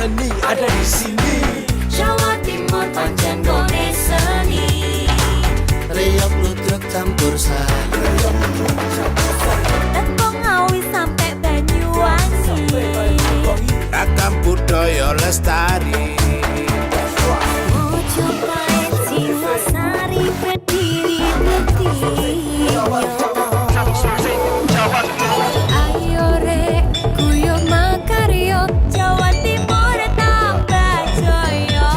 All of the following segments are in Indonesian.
seni ada di sini. Jawa Timur pancen gone seni. Riok ludruk campur sari. Tembung Ngawi sampai Banyuwangi. Ragam budaya lestari. Mojopahit Singosari berdiri berdiri. Ayo rek guyo makaryo Jawa Timur tambah jaya.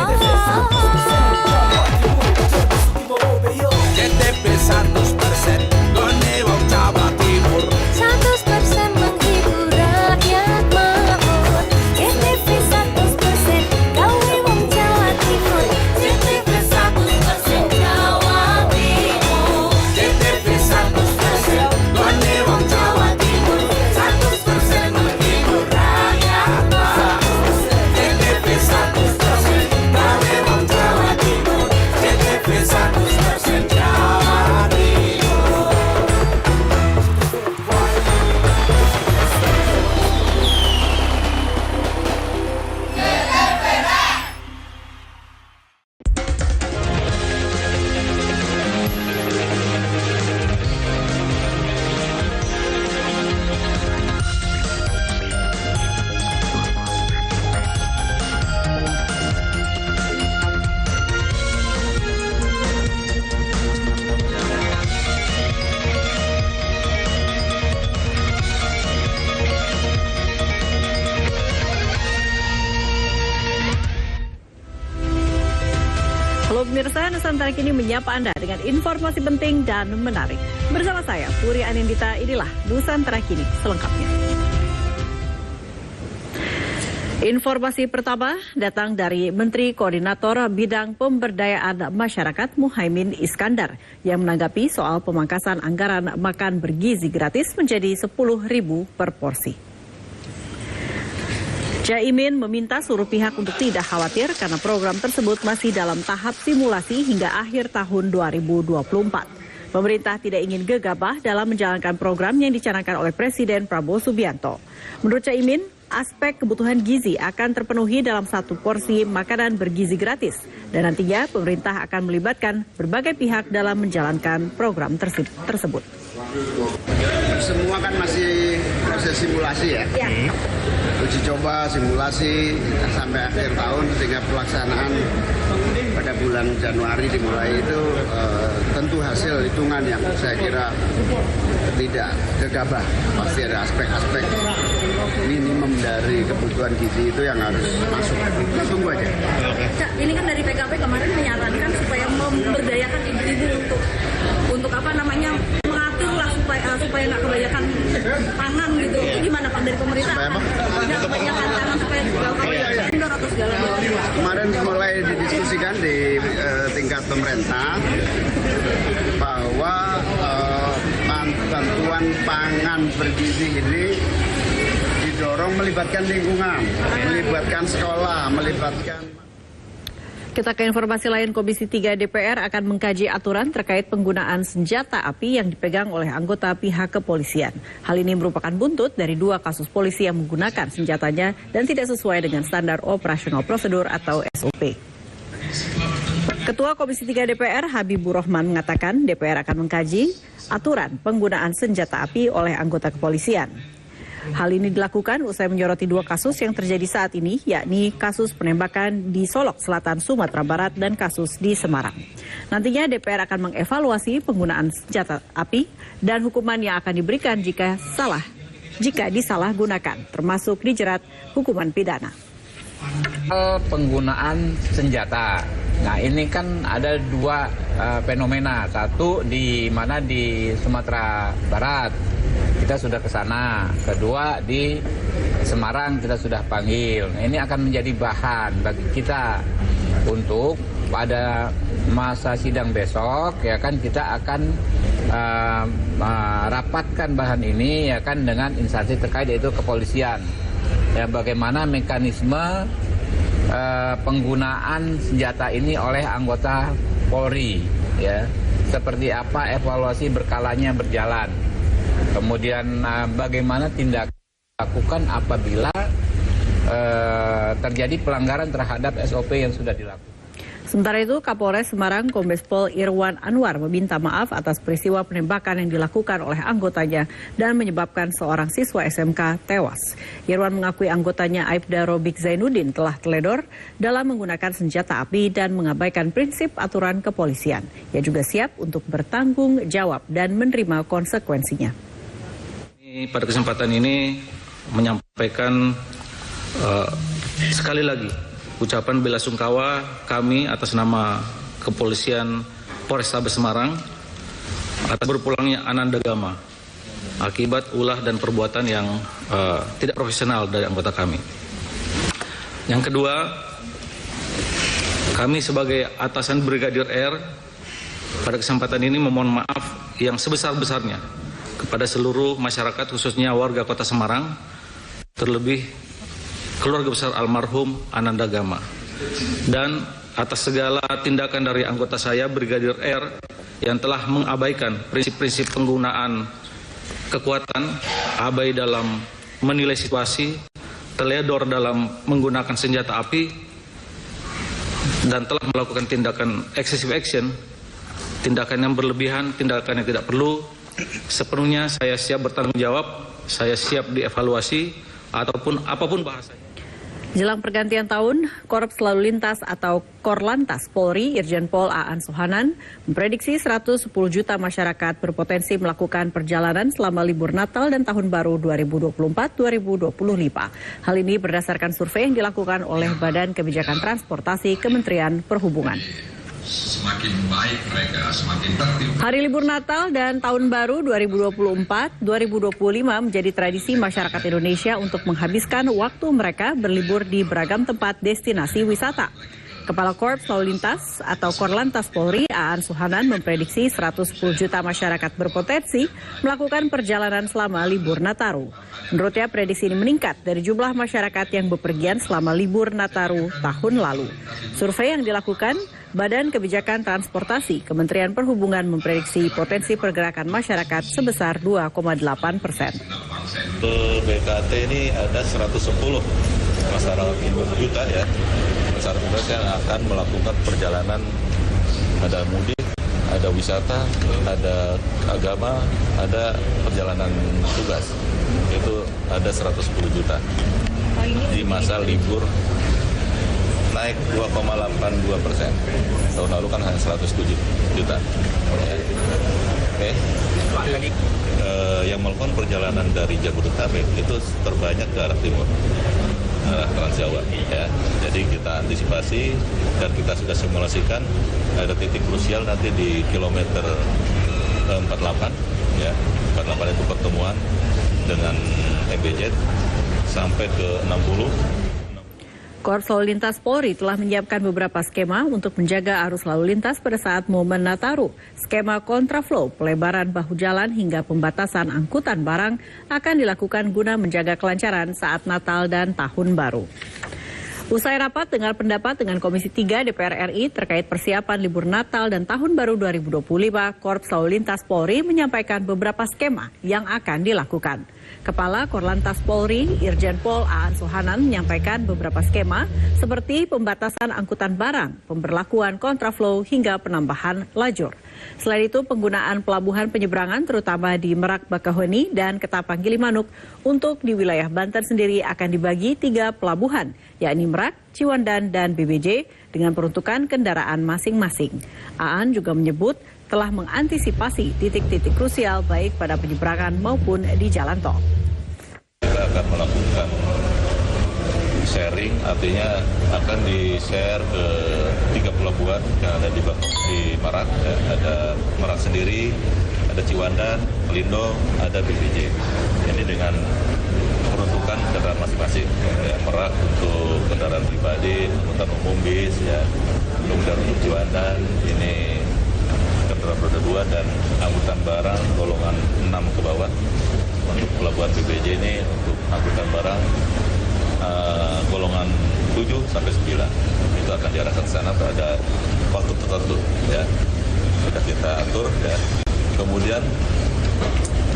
KTP 100% gone wong Jawa Timur. 100% menghibur rakyat makmur. KTP 100% gawe wong Jawa Timur. KTP 100% Jawa Timur. KTP 100% gone wong Jawa Timur. 100% menghibur rakyat makmur. KTP 100% gawe wong Jawa Timur. KTP 100% Jawa Timur. Halo pemirsa, Nusantara Kini menyapa Anda dengan informasi penting dan menarik. Bersama saya, Puri Anindita, inilah Nusantara Kini selengkapnya. Informasi pertama datang dari Menteri Koordinator Bidang Pemberdayaan Masyarakat Muhaimin Iskandar yang menanggapi soal pemangkasan anggaran makan bergizi gratis menjadi 10.000 per porsi. Caimin meminta seluruh pihak untuk tidak khawatir karena program tersebut masih dalam tahap simulasi hingga akhir tahun 2024. Pemerintah tidak ingin gegabah dalam menjalankan program yang dicanangkan oleh Presiden Prabowo Subianto. Menurut Caimin, aspek kebutuhan gizi akan terpenuhi dalam satu porsi makanan bergizi gratis. Dan nantinya pemerintah akan melibatkan berbagai pihak dalam menjalankan program tersebut. Semua kan masih proses simulasi ya. Uji coba, simulasi sampai akhir tahun sehingga pelaksanaan pada bulan Januari dimulai itu tentu hasil hitungan yang saya kira tidak gegabah. Pasti ada aspek-aspek minimum dari kebutuhan gizi itu yang harus masuk. Kita tunggu aja. Cak, ini kan dari PKP kemarin menyarankan supaya memberdayakan ibu-ibu untuk apa namanya mengatur lah supaya nggak kebanyakan pangan gitu. Itu gimana Pak dari pemerintah? Nggak kebanyakan pangan supaya kendor atau segala macam. Kemarin mulai didiskusikan di tingkat pemerintah bahwa bantuan pangan bergizi ini didorong melibatkan lingkungan, melibatkan sekolah, melibatkan. Kita ke informasi lain, Komisi 3 DPR akan mengkaji aturan terkait penggunaan senjata api yang dipegang oleh anggota pihak kepolisian. Hal ini merupakan buntut dari 2 kasus polisi yang menggunakan senjatanya dan tidak sesuai dengan standar operasional prosedur atau SOP. Ketua Komisi 3 DPR Habibur Rahman mengatakan DPR akan mengkaji aturan penggunaan senjata api oleh anggota kepolisian. Hal ini dilakukan usai menyoroti 2 kasus yang terjadi saat ini, yakni kasus penembakan di Solok Selatan, Sumatera Barat, dan kasus di Semarang. Nantinya DPR akan mengevaluasi penggunaan senjata api dan hukuman yang akan diberikan jika disalahgunakan, termasuk dijerat hukuman pidana. Penggunaan senjata. Nah, ini kan ada 2 fenomena. Satu di mana di Sumatera Barat. Kita sudah ke sana. Kedua di Semarang kita sudah panggil. Nah, ini akan menjadi bahan bagi kita untuk pada masa sidang besok ya kan kita akan merapatkan bahan ini ya kan dengan instansi terkait yaitu kepolisian. Ya bagaimana mekanisme penggunaan senjata ini oleh anggota Polri ya. Seperti apa evaluasi berkalanya berjalan. Kemudian bagaimana tindakan dilakukan apabila terjadi pelanggaran terhadap SOP yang sudah dilakukan. Sementara itu, Kapolres Semarang Kombes Pol Irwan Anwar meminta maaf atas peristiwa penembakan yang dilakukan oleh anggotanya dan menyebabkan seorang siswa SMK tewas. Irwan mengakui anggotanya Aibda Robik Zainuddin telah teledor dalam menggunakan senjata api dan mengabaikan prinsip aturan kepolisian. Ia juga siap untuk bertanggung jawab dan menerima konsekuensinya. Pada kesempatan ini menyampaikan sekali lagi ucapan bela sungkawa kami atas nama Kepolisian Polrestabes Semarang atas berpulangnya Ananda Gama akibat ulah dan perbuatan yang tidak profesional dari anggota kami. Yang kedua, kami sebagai atasan Brigadir R pada kesempatan ini memohon maaf yang sebesar-besarnya kepada seluruh masyarakat, khususnya warga Kota Semarang, terlebih keluarga besar almarhum Ananda Gama, dan atas segala tindakan dari anggota saya Brigadir R yang telah mengabaikan prinsip-prinsip penggunaan kekuatan, abai dalam menilai situasi, teledor dalam menggunakan senjata api, dan telah melakukan tindakan excessive action, tindakan yang berlebihan, tindakan yang tidak perlu. Sepenuhnya saya siap bertanggung jawab, saya siap dievaluasi ataupun apapun bahasanya. Jelang pergantian tahun, Korps Lalu Lintas atau Korlantas Polri Irjen Pol Aan Sohanan memprediksi 110 juta masyarakat berpotensi melakukan perjalanan selama libur Natal dan Tahun Baru 2024-2025. Hal ini berdasarkan survei yang dilakukan oleh Badan Kebijakan Transportasi Kementerian Perhubungan. Semakin baik mereka, semakin tertib. Hari libur Natal dan Tahun Baru 2024-2025 menjadi tradisi masyarakat Indonesia untuk menghabiskan waktu mereka berlibur di beragam tempat destinasi wisata. Kepala Korps Lalu Lintas atau Korlantas Polri Aan Sohanan memprediksi 110 juta masyarakat berpotensi melakukan perjalanan selama libur Nataru. Menurutnya prediksi ini meningkat dari jumlah masyarakat yang bepergian selama libur Nataru tahun lalu. Survei yang dilakukan Badan Kebijakan Transportasi Kementerian Perhubungan memprediksi potensi pergerakan masyarakat sebesar 2,8%. BKT ini ada 110 masyarakat juta ya. Masyarakat yang akan melakukan perjalanan, ada mudik, ada wisata, ada agama, ada perjalanan tugas. Itu ada 110 juta. Di masa libur naik 2,82%. Tahun lalu kan hanya 107 juta. Oke. Yang melakukan perjalanan dari Jabodetabek itu terbanyak ke arah timur, arah Trans Jawa. Ya. Jadi kita antisipasi dan kita sudah simulasikan ada titik krusial nanti di kilometer 48. Ya, 48 itu pertemuan dengan MBZ sampai ke 60. Korps Lalu Lintas Polri telah menyiapkan beberapa skema untuk menjaga arus lalu lintas pada saat momen Nataru. Skema kontraflow, pelebaran bahu jalan hingga pembatasan angkutan barang akan dilakukan guna menjaga kelancaran saat Natal dan Tahun Baru. Usai rapat dengar pendapat dengan Komisi 3 DPR RI terkait persiapan libur Natal dan Tahun Baru 2025, Korps Lalu Lintas Polri menyampaikan beberapa skema yang akan dilakukan. Kepala Korlantas Polri, Irjen Pol Aan Sohanan menyampaikan beberapa skema seperti pembatasan angkutan barang, pemberlakuan kontraflow hingga penambahan lajur. Selain itu, penggunaan pelabuhan penyeberangan terutama di Merak Bakahuni dan Ketapang Gilimanuk untuk di wilayah Banten sendiri akan dibagi 3 pelabuhan, yakni Merak, Ciwandan, dan BBJ dengan peruntukan kendaraan masing-masing. Aan juga menyebut telah mengantisipasi titik-titik krusial baik pada penyeberangan maupun di jalan tol. Kita akan melakukan sharing, artinya akan di-share ke 3 pelabuhan yang ada di Merak. Ya. Ada Merak sendiri, ada Ciwandan, Pelindo, ada BBJ. Ini dengan peruntukan kendaraan masing-masing. Ya, Merak untuk kendaraan pribadi, angkutan umum bis, ya. Kemudian untuk Ciwandan, ini kendaraan roda 2 dan angkutan barang golongan 6 ke bawah. Untuk pelabuhan BBJ ini untuk angkutan barang golongan 7 sampai 9 itu akan diarahkan ke sana pada waktu tertentu ya. Sudah kita atur ya. Kemudian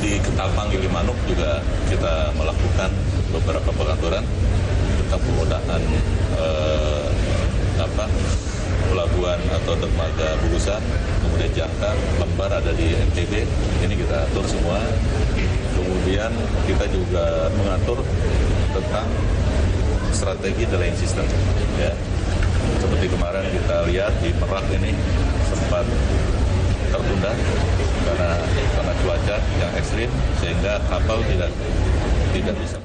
di Ketapang Gilimanuk juga kita melakukan beberapa pengaturan tentang penggunaan pelabuhan atau dermaga Bugusan, kemudian Jangkar, Lembar ada di NTB, ini kita atur semua. Kemudian kita juga mengatur tentang strategi delaying system. Ya. Seperti kemarin kita lihat di Merak ini sempat tertunda karena cuaca yang ekstrim sehingga kapal tidak bisa.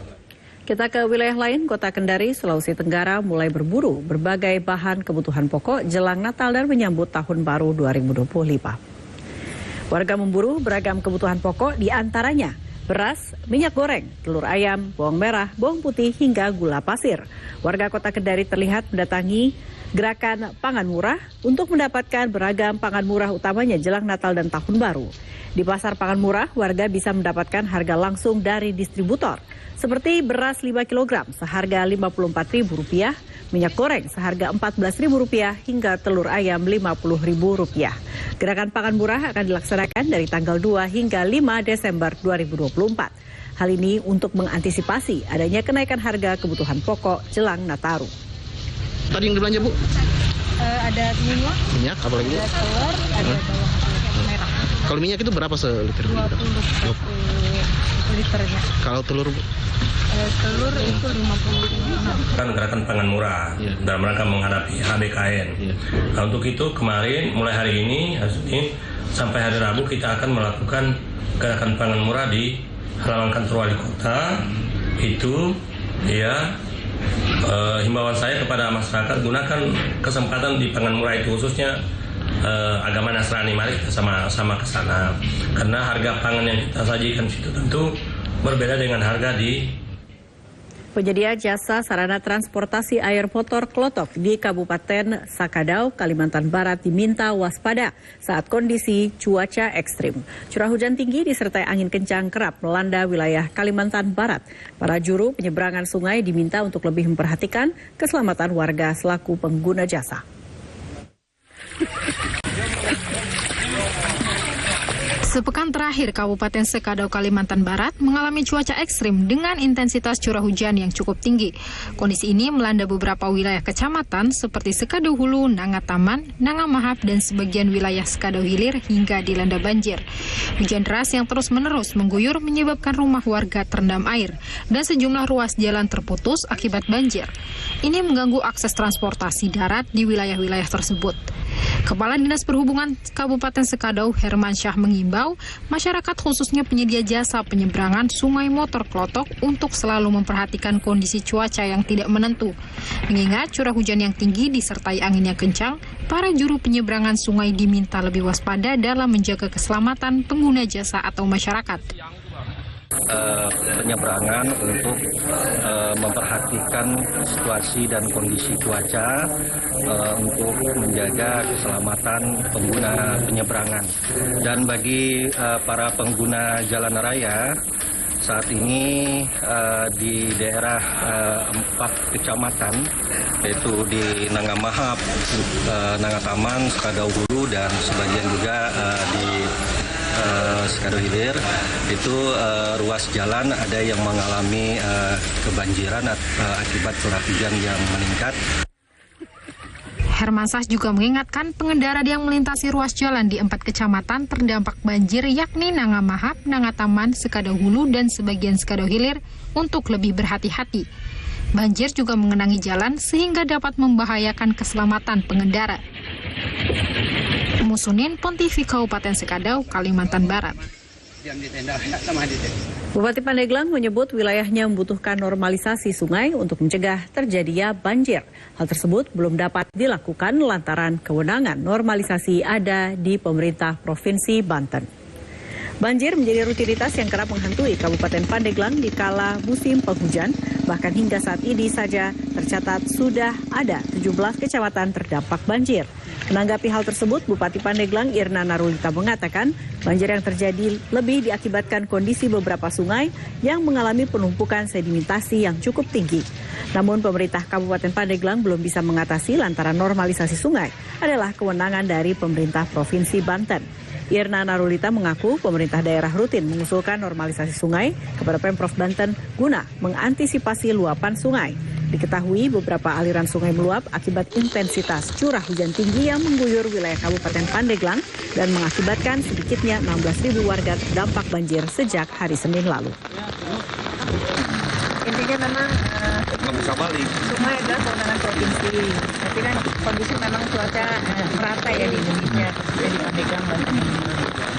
Kita ke wilayah lain, Kota Kendari, Sulawesi Tenggara mulai berburu berbagai bahan kebutuhan pokok jelang Natal dan menyambut Tahun Baru 2025. Warga memburu beragam kebutuhan pokok diantaranya beras, minyak goreng, telur ayam, bawang merah, bawang putih, hingga gula pasir. Warga Kota Kendari terlihat mendatangi gerakan pangan murah untuk mendapatkan beragam pangan murah utamanya jelang Natal dan Tahun Baru. Di pasar pangan murah, warga bisa mendapatkan harga langsung dari distributor. Seperti beras 5 kg seharga Rp54.000, minyak goreng seharga Rp14.000 hingga telur ayam Rp50.000. Gerakan pangan murah akan dilaksanakan dari tanggal 2 hingga 5 Desember 2024. Hal ini untuk mengantisipasi adanya kenaikan harga kebutuhan pokok jelang Nataru. Tadi yang dibelanja, Bu? Ada minyak, apa lagi, Bu? ada telur, ada bawang merah. Kalau minyak itu berapa seliter? 20 liternya. Kalau telur, Bu? Telur itu 50. Kan gerakan pangan murah dalam rangka menghadapi HBKN. Nah, untuk itu kemarin mulai hari ini sampai hari Rabu kita akan melakukan gerakan pangan murah di halaman kantor wali kota. Itu himbauan saya kepada masyarakat, gunakan kesempatan di pangan murah itu, khususnya agama Nasrani. Mari kita sama-sama ke sana, karena harga pangan yang kita sajikan situ tentu berbeda dengan harga di. Penyedia jasa sarana transportasi air motor Klotok di Kabupaten Sakadau, Kalimantan Barat diminta waspada saat kondisi cuaca ekstrim. Curah hujan tinggi disertai angin kencang kerap melanda wilayah Kalimantan Barat. Para juru penyeberangan sungai diminta untuk lebih memperhatikan keselamatan warga selaku pengguna jasa. Sepekan terakhir, Kabupaten Sakadau, Kalimantan Barat mengalami cuaca ekstrim dengan intensitas curah hujan yang cukup tinggi. Kondisi ini melanda beberapa wilayah kecamatan seperti Sakadau Hulu, Nangataman, Nangamahap, dan sebagian wilayah Sakadau Hilir hingga dilanda banjir. Hujan deras yang terus-menerus mengguyur menyebabkan rumah warga terendam air dan sejumlah ruas jalan terputus akibat banjir. Ini mengganggu akses transportasi darat di wilayah-wilayah tersebut. Kepala Dinas Perhubungan Kabupaten Sakadau, Herman Syah, mengimbau masyarakat khususnya penyedia jasa penyeberangan sungai motor Klotok untuk selalu memperhatikan kondisi cuaca yang tidak menentu. Mengingat curah hujan yang tinggi disertai angin yang kencang, para juru penyeberangan sungai diminta lebih waspada dalam menjaga keselamatan pengguna jasa atau masyarakat. Penyeberangan untuk memperhatikan situasi dan kondisi cuaca untuk menjaga keselamatan pengguna penyeberangan. Dan bagi para pengguna jalan raya, saat ini di daerah 4 kecamatan, yaitu di Nangamahap, Nangataman, Sakadau Hulu, dan sebagian juga di Sakadau Hilir, itu ruas jalan ada yang mengalami kebanjiran akibat curah hujan yang meningkat. Herman Syah juga mengingatkan pengendara yang melintasi ruas jalan di 4 kecamatan terdampak banjir, yakni Nangamahap, Nangataman, Sakadau Hulu, dan sebagian Sakadau Hilir untuk lebih berhati-hati. Banjir juga mengenangi jalan sehingga dapat membahayakan keselamatan pengendara. Musunin, Pontivi, Kabupaten Sakadau, Kalimantan Barat. Bupati Pandeglang menyebut wilayahnya membutuhkan normalisasi sungai untuk mencegah terjadinya banjir. Hal tersebut belum dapat dilakukan lantaran kewenangan normalisasi ada di pemerintah Provinsi Banten. Banjir menjadi rutinitas yang kerap menghantui Kabupaten Pandeglang di kala musim penghujan. Bahkan hingga saat ini saja tercatat sudah ada 17 kecamatan terdampak banjir. Menanggapi hal tersebut, Bupati Pandeglang Irna Narulita mengatakan banjir yang terjadi lebih diakibatkan kondisi beberapa sungai yang mengalami penumpukan sedimentasi yang cukup tinggi. Namun pemerintah Kabupaten Pandeglang belum bisa mengatasi lantaran normalisasi sungai adalah kewenangan dari pemerintah Provinsi Banten. Irna Narulita mengaku pemerintah daerah rutin mengusulkan normalisasi sungai kepada Pemprov Banten guna mengantisipasi luapan sungai. Diketahui beberapa aliran sungai meluap akibat intensitas curah hujan tinggi yang mengguyur wilayah Kabupaten Pandeglang dan mengakibatkan sedikitnya 16.000 warga terdampak banjir sejak hari Senin lalu. Intinya memang semua adalah kewenangan provinsi. Tapi kan kondisi memang cuaca merata ya di Indonesia, jadi Pandeglang banyak.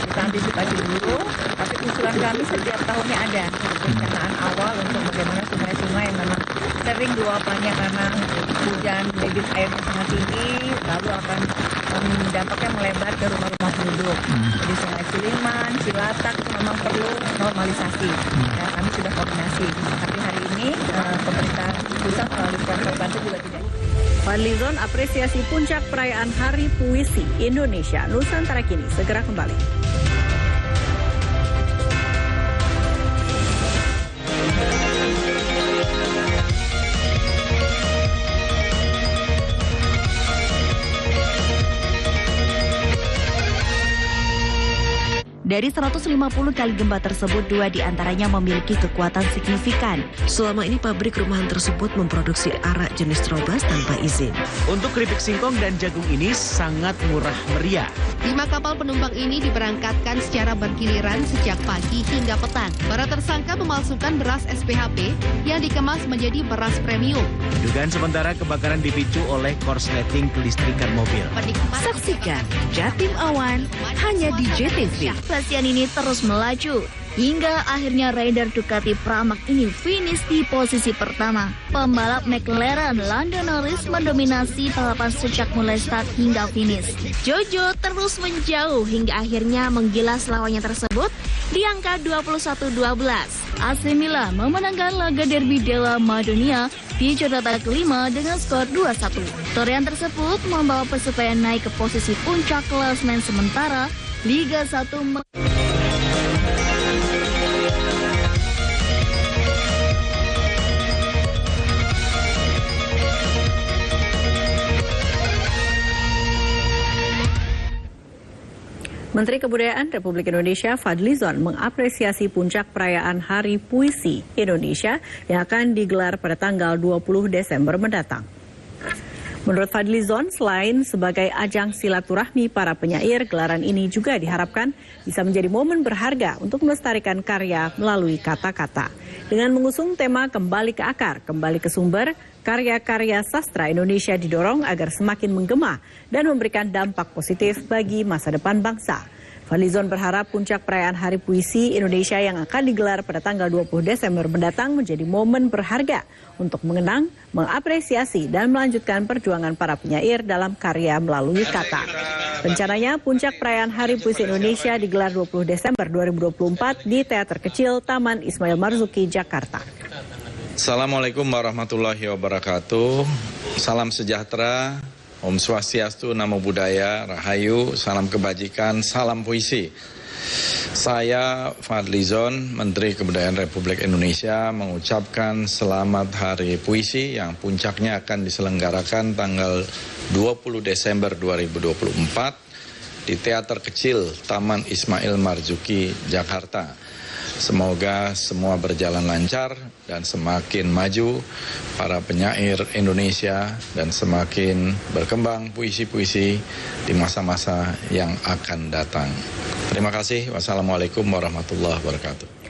Kita antisipasi dulu, tapi usulan kami setiap tahunnya ada perencanaan awal untuk bagaimana sungai-sungai yang memang sering luapannya karena hujan debit air yang sangat tinggi, lalu akan dampaknya melebar ke rumah-rumah penduduk. Jadi Sungai Ciliman, Cilatak itu memang perlu normalisasi. Ya, kami sudah koordinasi. Tapi hari ini pemerintah pusat melalui Pemprov Banten juga tidak. Fadlizon apresiasi puncak perayaan Hari Puisi Indonesia Nusantara Kini segera kembali. Dari 150 kali gempa tersebut, 2 diantaranya memiliki kekuatan signifikan. Selama ini pabrik rumahan tersebut memproduksi arak jenis Trobas tanpa izin. Untuk keripik singkong dan jagung ini sangat murah meriah. 5 kapal penumpang ini diberangkatkan secara bergiliran sejak pagi hingga petang. Para tersangka memalsukan beras SPHP yang dikemas menjadi beras premium. Dugaan sementara kebakaran dipicu oleh korsleting kelistrikan mobil. Saksikan Jatim Awan hanya di JTV. Kasihan ini terus melaju hingga akhirnya rider Ducati Pramac ini finish di posisi pertama. Pembalap McLaren Lando Norris mendominasi balapan sejak mulai start hingga finish. Jojo terus menjauh hingga akhirnya menggilas lawannya tersebut di angka 21-12. AC Milan memenangkan laga derby Della Madonia di jornada kelima dengan skor 2-1. Torehan tersebut membawa Persebaya naik ke posisi puncak klasemen sementara Liga 1. Menteri Kebudayaan Republik Indonesia Fadlizon mengapresiasi puncak perayaan Hari Puisi Indonesia yang akan digelar pada tanggal 20 Desember mendatang. Menurut Fadlizon, selain sebagai ajang silaturahmi para penyair, gelaran ini juga diharapkan bisa menjadi momen berharga untuk melestarikan karya melalui kata-kata. Dengan mengusung tema kembali ke akar, kembali ke sumber, karya-karya sastra Indonesia didorong agar semakin menggema dan memberikan dampak positif bagi masa depan bangsa. Fadlizon berharap puncak perayaan Hari Puisi Indonesia yang akan digelar pada tanggal 20 Desember mendatang menjadi momen berharga untuk mengenang, mengapresiasi, dan melanjutkan perjuangan para penyair dalam karya melalui kata. Rencananya puncak perayaan Hari Puisi Indonesia digelar 20 Desember 2024 di Teater Kecil Taman Ismail Marzuki, Jakarta. Assalamualaikum warahmatullahi wabarakatuh. Salam sejahtera. Om Swastiastu, Namo Buddhaya, Rahayu, salam kebajikan, salam puisi. Saya Fadlizon, Menteri Kebudayaan Republik Indonesia, mengucapkan selamat Hari Puisi yang puncaknya akan diselenggarakan tanggal 20 Desember 2024 di Teater Kecil Taman Ismail Marzuki, Jakarta. Semoga semua berjalan lancar dan semakin maju para penyair Indonesia dan semakin berkembang puisi-puisi di masa-masa yang akan datang. Terima kasih. Wassalamualaikum warahmatullahi wabarakatuh.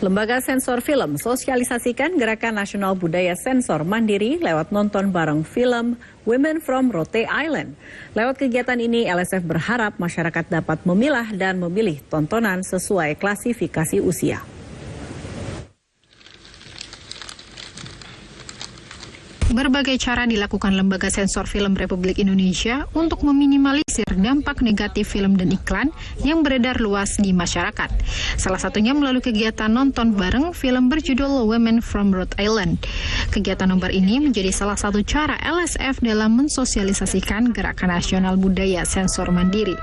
Lembaga Sensor Film sosialisasikan Gerakan Nasional Budaya Sensor Mandiri lewat nonton bareng film Women from Rote Island. Lewat kegiatan ini, LSF berharap masyarakat dapat memilah dan memilih tontonan sesuai klasifikasi usia. Berbagai cara dilakukan Lembaga Sensor Film Republik Indonesia untuk meminimalisir dampak negatif film dan iklan yang beredar luas di masyarakat. Salah satunya melalui kegiatan nonton bareng film berjudul Women from Rhode Island. Kegiatan nobar ini menjadi salah satu cara LSF dalam mensosialisasikan Gerakan Nasional Budaya Sensor Mandiri.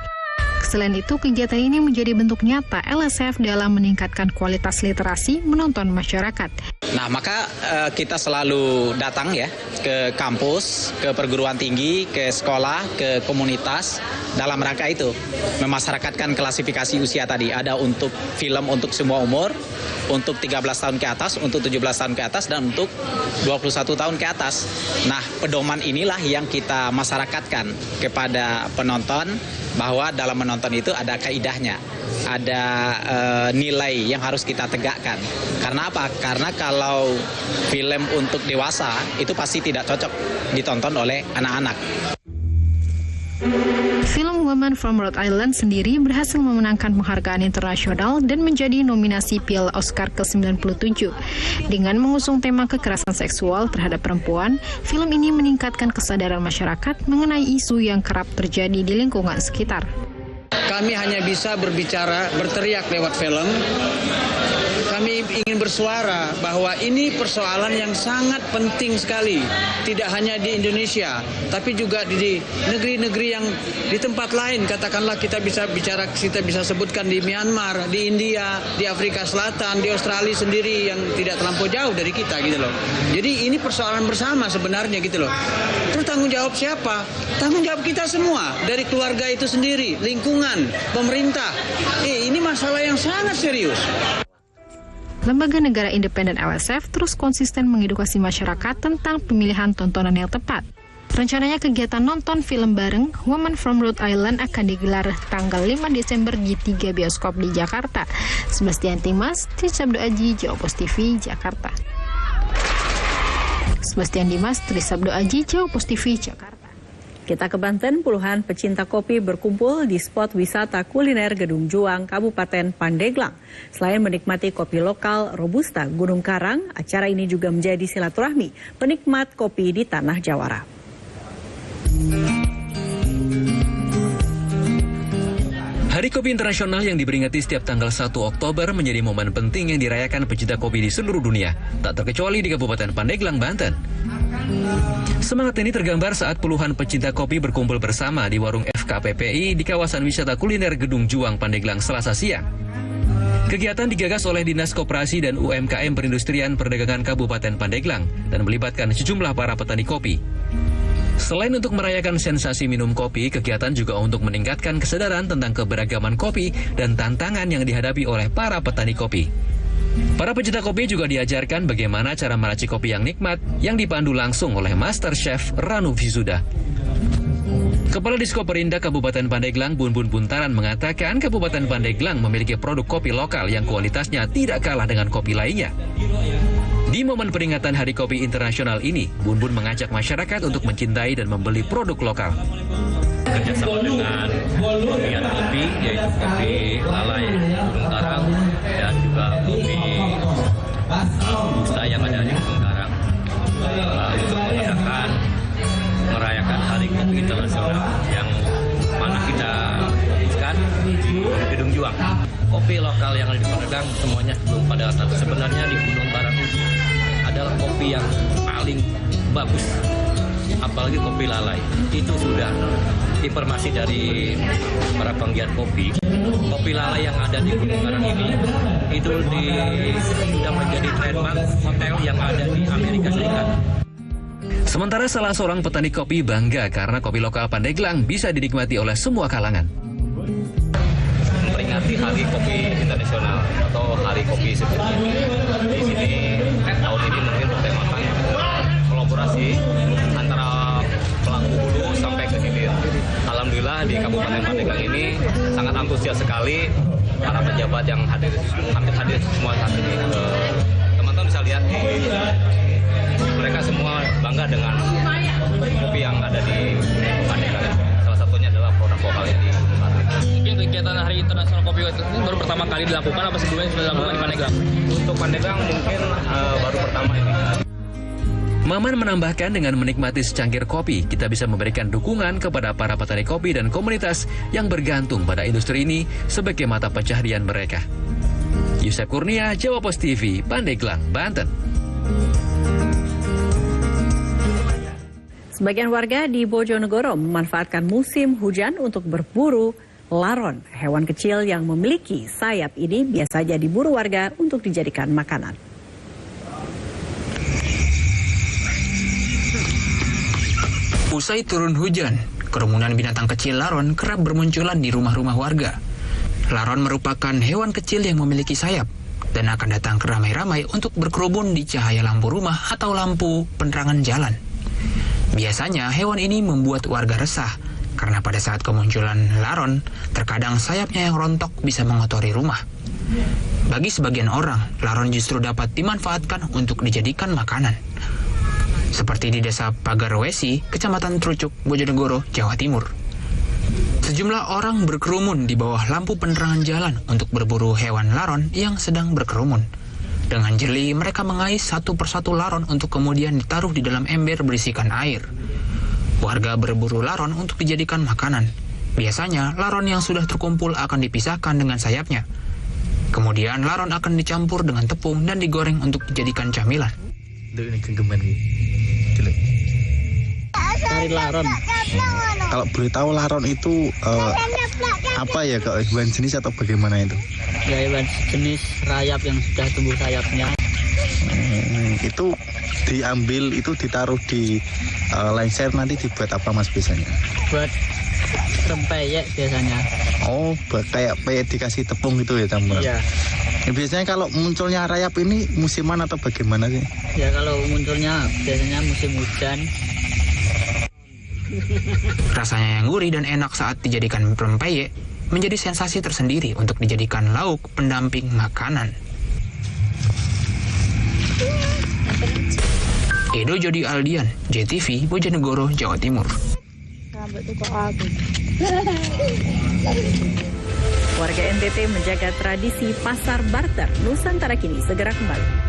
Selain itu, kegiatan ini menjadi bentuk nyata LSF dalam meningkatkan kualitas literasi menonton masyarakat. Nah, maka kita selalu datang ya ke kampus, ke perguruan tinggi, ke sekolah, ke komunitas dalam rangka itu memasyarakatkan klasifikasi usia tadi. Ada untuk film untuk semua umur, untuk 13 tahun ke atas, untuk 17 tahun ke atas, dan untuk 21 tahun ke atas. Nah, pedoman inilah yang kita masyarakatkan kepada penonton bahwa dalam menonton itu ada kaidahnya. Ada nilai yang harus kita tegakkan. Karena apa? Karena kalau film untuk dewasa itu pasti tidak cocok ditonton oleh anak-anak. Film Woman from Rhode Island sendiri berhasil memenangkan penghargaan internasional dan menjadi nominasi Piala Oscar ke-97. Dengan mengusung tema kekerasan seksual terhadap perempuan, film ini meningkatkan kesadaran masyarakat mengenai isu yang kerap terjadi di lingkungan sekitar. Kami hanya bisa berbicara, berteriak lewat film. Kami ingin bersuara bahwa ini persoalan yang sangat penting sekali. Tidak hanya di Indonesia, tapi juga di negeri-negeri yang di tempat lain. Katakanlah kita bisa sebutkan di Myanmar, di India, di Afrika Selatan, di Australia sendiri yang tidak terlampau jauh dari kita gitu loh. Jadi ini persoalan bersama sebenarnya gitu loh. Terus tanggung jawab siapa? Tanggung jawab kita semua, dari keluarga itu sendiri, lingkungan, pemerintah. Ini masalah yang sangat serius. Lembaga Negara Independen LSF terus konsisten mengedukasi masyarakat tentang pemilihan tontonan yang tepat. Rencananya kegiatan nonton film bareng Woman from Rhode Island akan digelar tanggal 5 Desember di 3 bioskop di Jakarta. Sebastian Dimas, Trisabdo Aji, Jawa Post TV, Jakarta. Sebastian Dimas, Trisabdo Aji, Jawa Post TV, Jakarta. Kita ke Banten, puluhan pecinta kopi berkumpul di spot wisata kuliner Gedung Juang, Kabupaten Pandeglang. Selain menikmati kopi lokal Robusta Gunung Karang, acara ini juga menjadi silaturahmi penikmat kopi di Tanah Jawara. Hari Kopi Internasional yang diperingati setiap tanggal 1 Oktober menjadi momen penting yang dirayakan pecinta kopi di seluruh dunia, tak terkecuali di Kabupaten Pandeglang, Banten. Semangat ini tergambar saat puluhan pecinta kopi berkumpul bersama di warung FKPPI di kawasan wisata kuliner Gedung Juang, Pandeglang, Selasa siang. Kegiatan digagas oleh Dinas Koperasi dan UMKM Perindustrian Perdagangan Kabupaten Pandeglang dan melibatkan sejumlah para petani kopi. Selain untuk merayakan sensasi minum kopi, kegiatan juga untuk meningkatkan kesadaran tentang keberagaman kopi dan tantangan yang dihadapi oleh para petani kopi. Para pecinta kopi juga diajarkan bagaimana cara meracik kopi yang nikmat yang dipandu langsung oleh Master Chef Ranu Visuda. Kepala Diskoperinda Kabupaten Pandeglang Bun Bun Buntaran mengatakan Kabupaten Pandeglang memiliki produk kopi lokal yang kualitasnya tidak kalah dengan kopi lainnya. Di momen peringatan Hari Kopi Internasional ini, Bun Bun mengajak masyarakat untuk mencintai dan membeli produk lokal. Kerjasama dengan penggiat kopi, yaitu kopi lalai Gunung Karang dan juga kopi Robusta yang ada di Gunung Karang untuk merayakan Hari Kopi Internasional yang mana kita habiskan di Gedung Juang. Kopi lokal yang ada di Pandeglang semuanya belum pada datang. Sebenarnya di Gunung Karang adalah kopi yang paling bagus, apalagi kopi lalai. Itu sudah informasi dari para penggiat kopi. Kopi lalai yang ada di Gunung Karang ini itu sudah menjadi trademark hotel yang ada di Amerika Serikat. Sementara salah seorang petani kopi bangga karena kopi lokal Pandeglang bisa dinikmati oleh semua kalangan. Memperingati Hari Kopi Internasional atau Hari Kopi sedunia. Di sini tahun ini mungkin bertemakan kolaborasi antara pelaku hulu sampai ke hilir. Alhamdulillah di Kabupaten Pandeglang ini sangat antusias sekali para pejabat yang hampir hadir semua saat ini. Teman-teman bisa lihat mereka semua bangga dengan kopi yang ada di Pandeglang. Salah satunya adalah produk lokal di Mungkin kegiatan Hari Internasional Kopi ini baru pertama kali dilakukan apa sebelumnya sudah dilakukan di Pandeglang? Untuk Pandeglang mungkin baru pertama ini. Maman menambahkan dengan menikmati secangkir kopi, kita bisa memberikan dukungan kepada para petani kopi dan komunitas yang bergantung pada industri ini sebagai mata pencaharian mereka. Yusef Kurnia, Jawa Post TV, Pandeglang, Banten. Sebagian warga di Bojonegoro memanfaatkan musim hujan untuk berburu laron. Hewan kecil yang memiliki sayap ini biasanya diburu warga untuk dijadikan makanan. Usai turun hujan, kerumunan binatang kecil laron kerap bermunculan di rumah-rumah warga. Laron merupakan hewan kecil yang memiliki sayap dan akan datang ramai-ramai untuk berkerumun di cahaya lampu rumah atau lampu penerangan jalan. Biasanya hewan ini membuat warga resah karena pada saat kemunculan laron, terkadang sayapnya yang rontok bisa mengotori rumah. Bagi sebagian orang, laron justru dapat dimanfaatkan untuk dijadikan makanan. Seperti di desa Pagarwesi, Kecamatan Trucuk, Bojonegoro, Jawa Timur. Sejumlah orang berkerumun di bawah lampu penerangan jalan untuk berburu hewan laron yang sedang berkerumun. Dengan jeli, mereka mengais satu persatu laron untuk kemudian ditaruh di dalam ember berisikan air. Warga berburu laron untuk dijadikan makanan. Biasanya, laron yang sudah terkumpul akan dipisahkan dengan sayapnya. Kemudian, laron akan dicampur dengan tepung dan digoreng untuk dijadikan camilan. Dari laron. Kalau boleh tahu laron itu apa ya, kalau hewan jenis atau bagaimana itu? Ya, hewan jenis rayap yang sudah tumbuh sayapnya. Itu diambil, itu ditaruh di lengser, nanti dibuat apa Mas biasanya? Buat rempeyek biasanya. Oh, kayak peyek dikasih tepung gitu ya tambah? Iya. Ya, biasanya kalau munculnya rayap ini musiman atau bagaimana sih? Ya, kalau munculnya biasanya musim hujan. Rasanya yang gurih dan enak saat dijadikan rempeyek menjadi sensasi tersendiri untuk dijadikan lauk pendamping makanan. Edo Jody Aldian, JTV, Bojonegoro, Jawa Timur. Warga NTT menjaga tradisi pasar barter. Nusantara Kini segera kembali.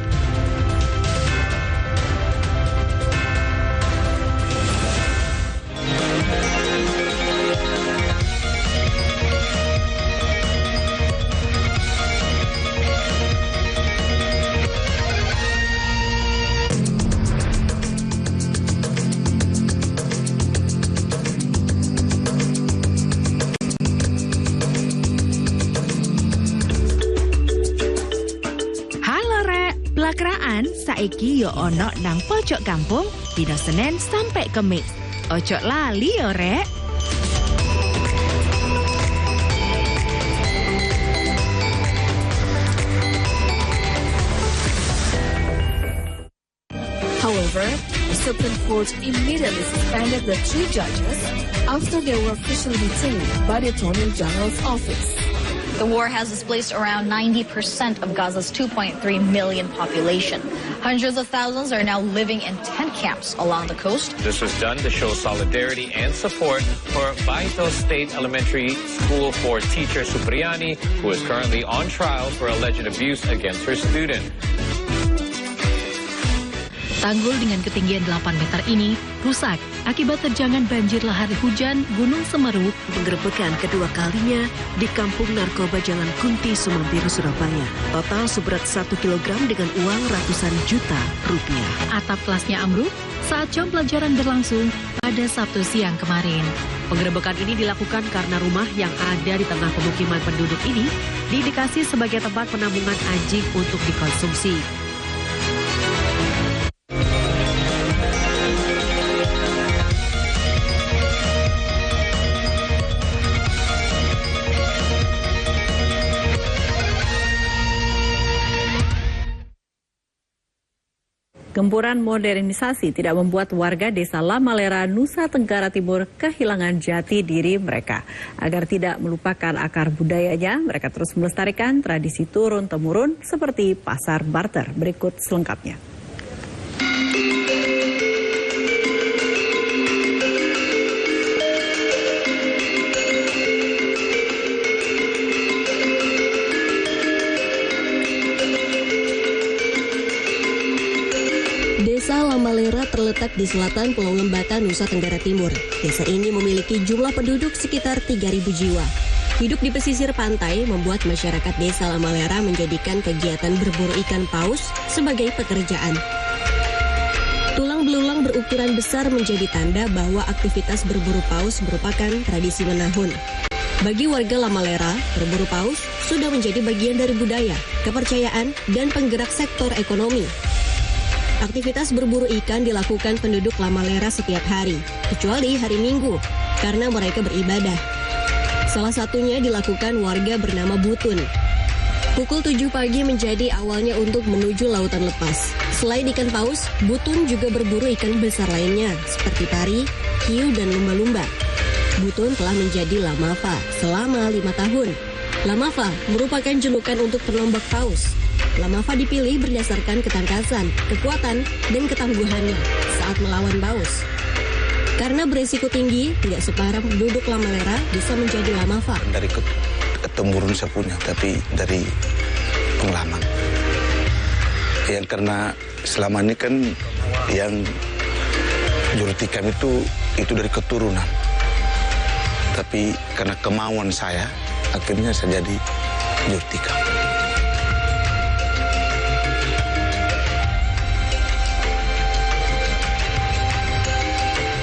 Saiki yo ono nang pojok kampung dina Senin sampai Kemis. Ojo lali yo rek. However, the Supreme Court immediately suspended the 3 judges after they were officially detained by the Attorney General's office. The war has displaced around 90% of Gaza's 2.3 million population. Hundreds of thousands are now living in tent camps along the coast. This was done to show solidarity and support for Baito State Elementary School for teacher Supriyani, who is currently on trial for alleged abuse against her student. Tanggul dengan ketinggian 8 meter ini rusak akibat terjangan banjir lahar hujan Gunung Semeru. Penggerebekan kedua kalinya di Kampung Narkoba Jalan Kunti, Sumambiru, Surabaya. Total seberat 1 kilogram dengan uang ratusan juta rupiah. Atap kelasnya ambruk saat jam pelajaran berlangsung pada Sabtu siang kemarin. Penggerebekan ini dilakukan karena rumah yang ada di tengah pemukiman penduduk ini diindikasi sebagai tempat penampungan anjing untuk dikonsumsi. Gempuran modernisasi tidak membuat warga desa Lamalera, Nusa Tenggara Timur kehilangan jati diri mereka. Agar tidak melupakan akar budayanya, mereka terus melestarikan tradisi turun-temurun seperti pasar barter. Berikut selengkapnya. Desa Lamalera terletak di selatan Pulau Lembata, Nusa Tenggara Timur. Desa ini memiliki jumlah penduduk sekitar 3.000 jiwa. Hidup di pesisir pantai membuat masyarakat Desa Lamalera menjadikan kegiatan berburu ikan paus sebagai pekerjaan. Tulang belulang berukuran besar menjadi tanda bahwa aktivitas berburu paus merupakan tradisi menahun. Bagi warga Lamalera, berburu paus sudah menjadi bagian dari budaya, kepercayaan, dan penggerak sektor ekonomi. Aktivitas berburu ikan dilakukan penduduk Lamalera setiap hari. kecuali hari Minggu, karena mereka beribadah. Salah satunya dilakukan warga bernama Butun. Pukul 7 pagi menjadi awalnya untuk menuju lautan lepas. Selain ikan paus, Butun juga berburu ikan besar lainnya, seperti pari, hiu, dan lumba-lumba. Butun telah menjadi lamafa selama 5 tahun. Lamafa merupakan julukan untuk penombak paus. Lamafa dipilih berdasarkan ketangkasan, kekuatan, dan ketangguhannya saat melawan paus. Karena beresiko tinggi, tidak separah penduduk Lamalera bisa menjadi lamafa. Dari ketemurun saya punya, tapi dari pengalaman. Yang karena selama ini kan yang jurutikam itu dari keturunan. Tapi karena kemauan saya, akhirnya saya jadi jurutikam.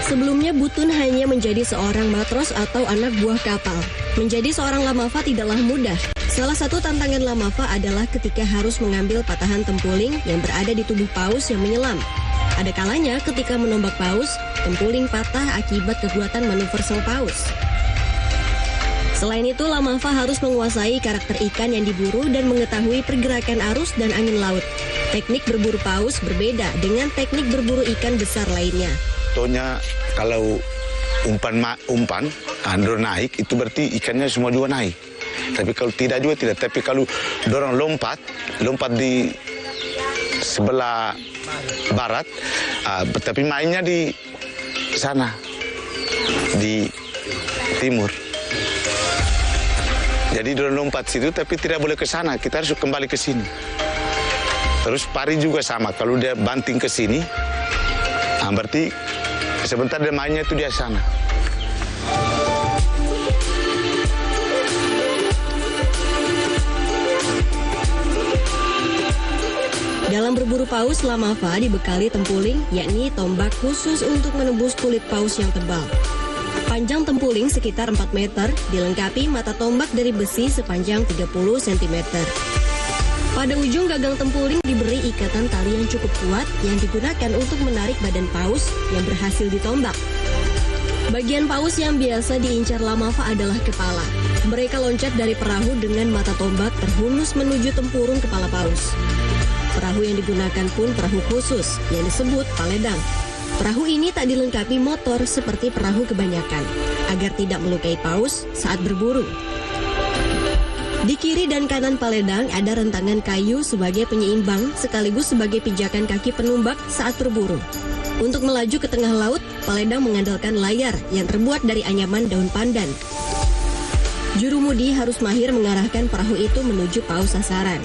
Sebelumnya Butun hanya menjadi seorang matros atau anak buah kapal. Menjadi seorang lamafa tidaklah mudah. Salah satu tantangan lamafa adalah ketika harus mengambil patahan tempuling yang berada di tubuh paus yang menyelam. Ada kalanya ketika menombak paus, tempuling patah akibat kekuatan manuver sang paus. Selain itu, lamafa harus menguasai karakter ikan yang diburu dan mengetahui pergerakan arus dan angin laut. Teknik berburu paus berbeda dengan teknik berburu ikan besar lainnya. Contohnya kalau umpan naik, itu berarti ikannya semua juga naik. Tapi kalau tidak juga tidak. Tapi kalau dorong lompat di sebelah barat, tapi mainnya di sana, di timur. Jadi dorong lompat situ, tapi tidak boleh ke sana. Kita harus kembali ke sini. Terus pari juga sama. Kalau dia banting ke sini, berarti sebentar dia mainnya itu dia sana. Dalam berburu paus, lamafa dibekali tempuling, yakni tombak khusus untuk menembus kulit paus yang tebal. Panjang tempuling sekitar 4 meter, dilengkapi mata tombak dari besi sepanjang 30 cm. Pada ujung gagang tempuling diberi ikatan tali yang cukup kuat yang digunakan untuk menarik badan paus yang berhasil ditombak. Bagian paus yang biasa diincar lamafa adalah kepala. Mereka loncat dari perahu dengan mata tombak terhunus menuju tempurung kepala paus. Perahu yang digunakan pun perahu khusus yang disebut paledang. Perahu ini tak dilengkapi motor seperti perahu kebanyakan, agar tidak melukai paus saat berburu. Di kiri dan kanan paledang ada rentangan kayu sebagai penyeimbang sekaligus sebagai pijakan kaki penumbak saat berburu. Untuk melaju ke tengah laut, paledang mengandalkan layar yang terbuat dari anyaman daun pandan. Jurumudi harus mahir mengarahkan perahu itu menuju paus sasaran.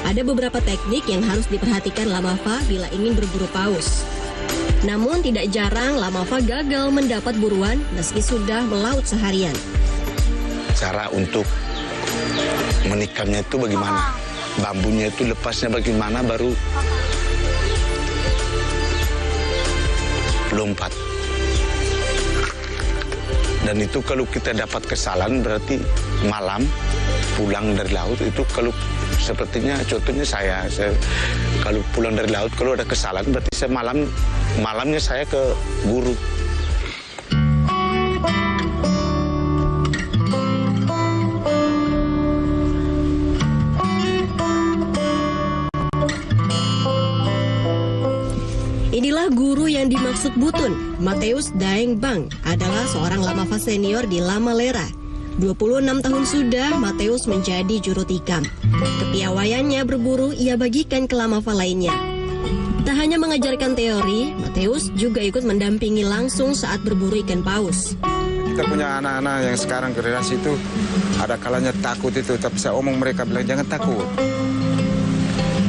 Ada beberapa teknik yang harus diperhatikan lamafa bila ingin berburu paus. Namun tidak jarang lamafa gagal mendapat buruan meski sudah melaut seharian. Cara untuk menikamnya itu bagaimana? Bambunya itu lepasnya bagaimana baru lompat. Dan itu kalau kita dapat kesalahan berarti malam pulang dari laut itu kalau sepertinya contohnya saya kalau pulang dari laut kalau ada kesalahan berarti saya malamnya saya ke guru. Inilah guru yang dimaksud Butun. Mateus Daeng Bang adalah seorang lamafa senior di Lamalera. 26 tahun sudah Mateus menjadi juru tikam. Kepiawaiannya berburu ia bagikan ke lamafa lainnya. Tak hanya mengajarkan teori, Mateus juga ikut mendampingi langsung saat berburu ikan paus. Kita punya anak-anak yang sekarang generasi itu ada kalanya takut itu, tapi saya omong mereka bilang jangan takut.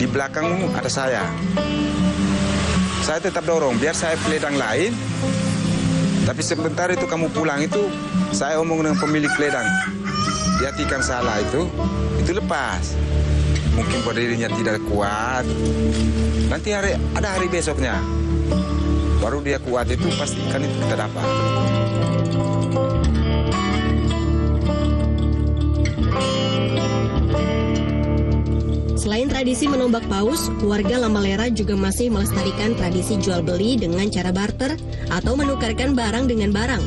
Di belakangmu ada saya. Saya tetap dorong, biar saya peledang lain. Tapi sebentar itu kamu pulang itu, saya omong dengan pemilik peledang. Dia tikam salah itu lepas. Mungkin pada dirinya tidak kuat. Nanti ada hari besoknya. Baru dia kuat itu, pasti ikan itu kita dapat. Selain tradisi menombak paus, warga Lamalera juga masih melestarikan tradisi jual beli dengan cara barter atau menukarkan barang dengan barang.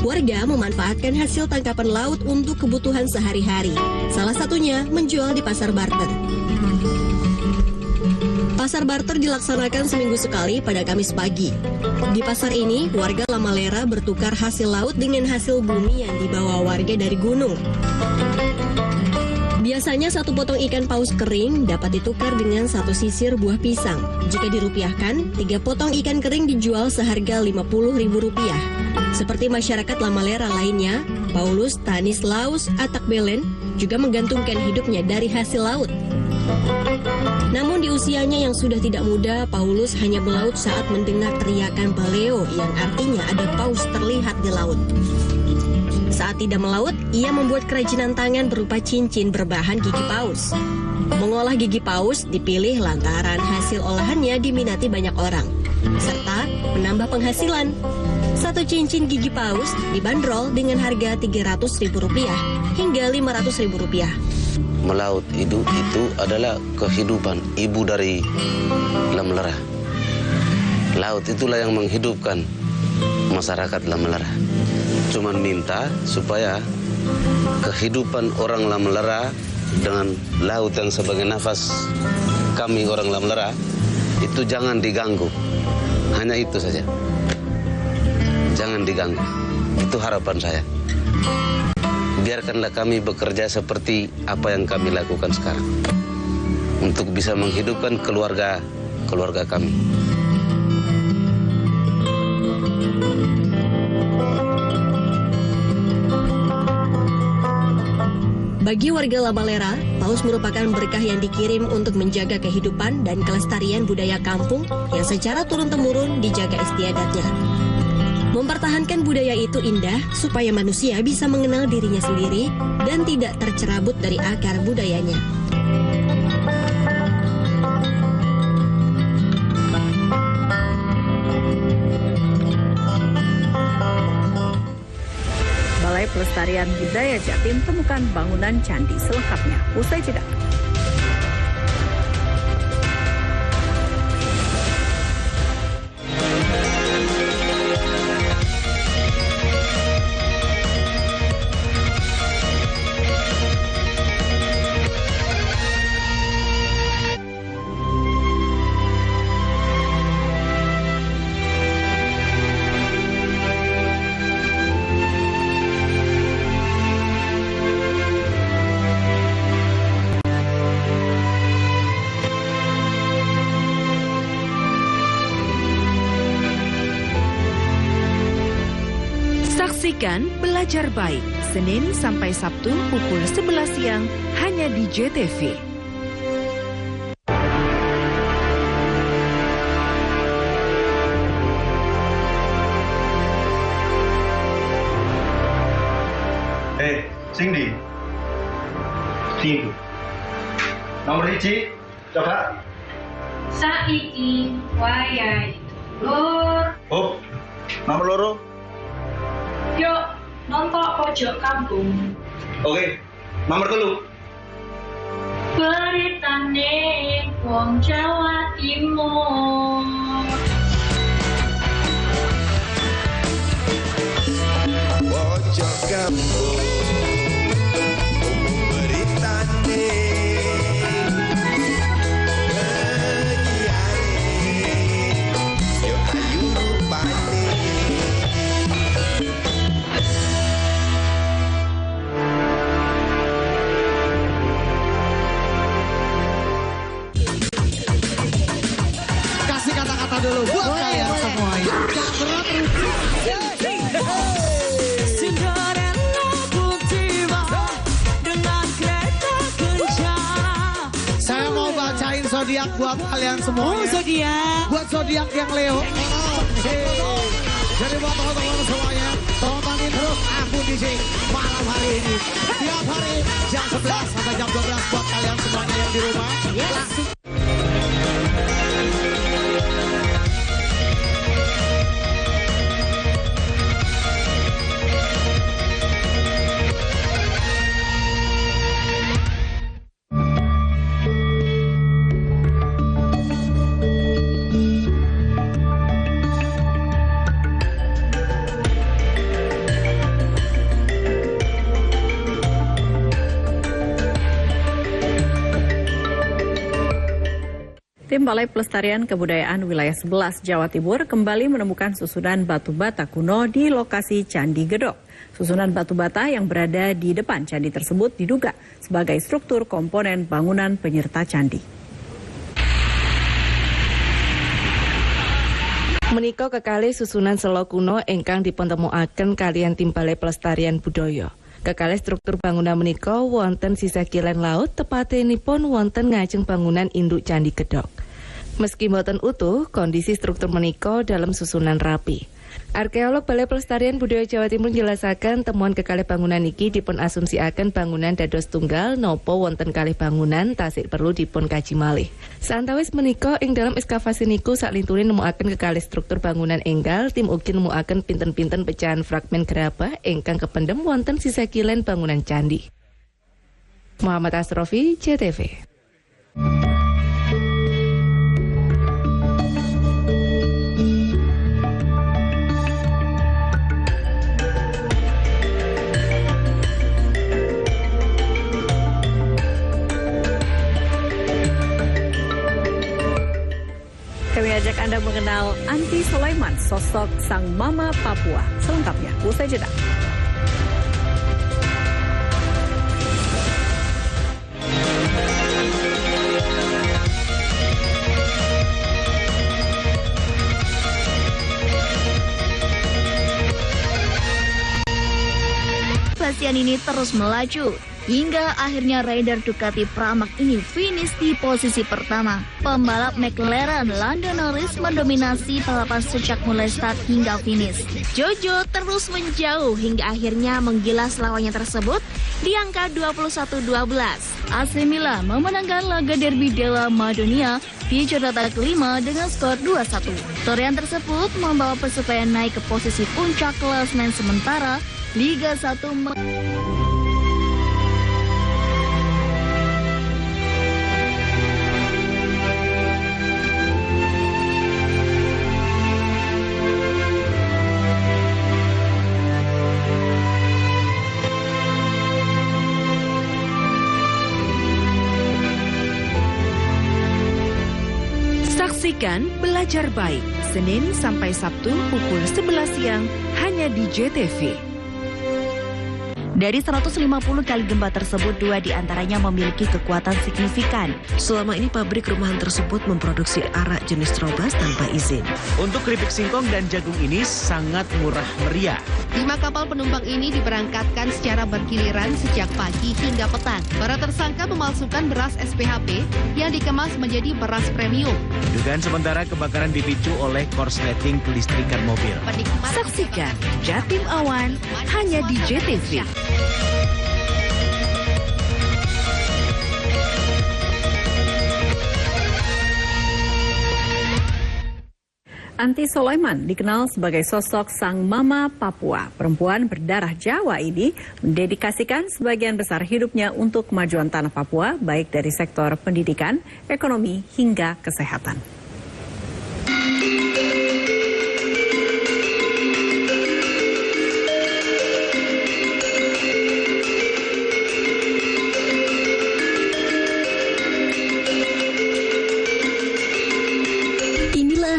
Warga memanfaatkan hasil tangkapan laut untuk kebutuhan sehari-hari. Salah satunya menjual di pasar barter. Pasar barter dilaksanakan seminggu sekali pada Kamis pagi. Di pasar ini, warga Lamalera bertukar hasil laut dengan hasil bumi yang dibawa warga dari gunung. Biasanya satu potong ikan paus kering dapat ditukar dengan satu sisir buah pisang. Jika dirupiahkan, 3 potong ikan kering dijual seharga Rp50.000. Seperti masyarakat Lamalera lainnya, Paulus Stanislaus Atakbelen juga menggantungkan hidupnya dari hasil laut. Namun di usianya yang sudah tidak muda, Paulus hanya melaut saat mendengar teriakan baleo yang artinya ada paus terlihat di laut. Saat tidak melaut, ia membuat kerajinan tangan berupa cincin berbahan gigi paus. Mengolah gigi paus dipilih lantaran hasil olahannya diminati banyak orang, serta menambah penghasilan. Satu cincin gigi paus dibanderol dengan harga Rp300.000 hingga Rp500.000. Melaut itu adalah kehidupan ibu dari Lamalera. Laut itulah yang menghidupkan masyarakat Lamalera. Cuman minta supaya kehidupan orang Lamalera dengan laut yang sebagai nafas kami orang Lamalera itu jangan diganggu. Hanya itu saja. Jangan diganggu. Itu harapan saya. Biarkanlah kami bekerja seperti apa yang kami lakukan sekarang untuk bisa menghidupkan keluarga kami. Bagi warga Lamalera, paus merupakan berkah yang dikirim untuk menjaga kehidupan dan kelestarian budaya kampung yang secara turun-temurun dijaga istiadatnya. Mempertahankan budaya itu indah supaya manusia bisa mengenal dirinya sendiri dan tidak tercerabut dari akar budayanya. Balai Pelestarian Budaya Jatim temukan bangunan candi selengkapnya. Usai jeda. Saksikan Belajar Baik, Senin sampai Sabtu pukul 11 siang hanya di JTV. Cindy. Nomor 1, coba. Saiki wayahe lur. Oh, nomor loro. Yuk, nonton pojok kampung. Oke, nomor 3. Beritane wong Jawa Timur. Pojok kampung, beritane. Kasih kata-kata dulu buat kalian semuanya. Saya mau bacain zodiak buat kalian semuanya. Oh, zodiak. Buat zodiak yang Leo. Jadi buat teman-teman semuanya, tontonin terus aku di sini malam hari ini. Tiap hari jam 11 sampai jam 12 buat kalian semuanya yang di rumah. Langsung. Balai Pelestarian Kebudayaan Wilayah 11 Jawa Timur kembali menemukan susunan batu bata kuno di lokasi Candi Gedok. Susunan batu bata yang berada di depan candi tersebut diduga sebagai struktur komponen bangunan penyerta candi. Menika kekalih susunan selo kuno ingkang dipuntemukaken kaliyan tim Balai Pelestarian Budaya. Kekalih struktur bangunan menika wonten sisa kilen laut tepatinipun wonten ngajeng bangunan induk Candi Gedok. Meski boten utuh, kondisi struktur menika dalam susunan rapi. Arkeolog Balai Pelestarian Budaya Jawa Timur menjelaskan temuan kekalih bangunan niki dipun asumsiaken bangunan dados tunggal nopo wonten kalih bangunan tasih perlu dipun kaji malih. Santawis menika ing dalam ekskavasi niku saklintune nemukaken kekalih struktur bangunan enggal, tim ugi nemukaken pinten-pinten pecahan fragmen gerabah ingkang kependhem wonten sisa kilen bangunan candi. Muhammad Asrofi, JTV. Kami ajak Anda mengenal Anti Sulaiman, sosok sang mama Papua. Selengkapnya, usai jeda. Bastian ini terus melaju. Hingga akhirnya rider Ducati Pramac ini finish di posisi pertama. Pembalap McLaren Lando Norris mendominasi balapan sejak mulai start hingga finish. Jojo terus menjauh hingga akhirnya menggilas lawannya tersebut di angka 21-12. AC Milan memenangkan laga derby della Madonia di jornada kelima dengan skor 2-1. Torehan tersebut membawa Persebaya naik ke posisi puncak klasemen sementara Liga 1. Saksikan Belajar Baik, Senin sampai Sabtu pukul 11 siang hanya di JTV. Dari 150 kali gempa tersebut, 2 diantaranya memiliki kekuatan signifikan. Selama ini pabrik rumahan tersebut memproduksi arak jenis Trobas tanpa izin. Untuk keripik singkong dan jagung ini sangat murah meriah. 5 kapal penumpang ini diberangkatkan secara bergiliran sejak pagi hingga petang. Para tersangka memalsukan beras SPHP yang dikemas menjadi beras premium. Dugaan sementara kebakaran dipicu oleh korsleting kelistrikan mobil. Saksikan Jatim Awan hanya di JTV. Anti Sulaiman dikenal sebagai sosok sang mama Papua. Perempuan berdarah Jawa ini mendedikasikan sebagian besar hidupnya untuk kemajuan tanah Papua, baik dari sektor pendidikan, ekonomi, hingga kesehatan.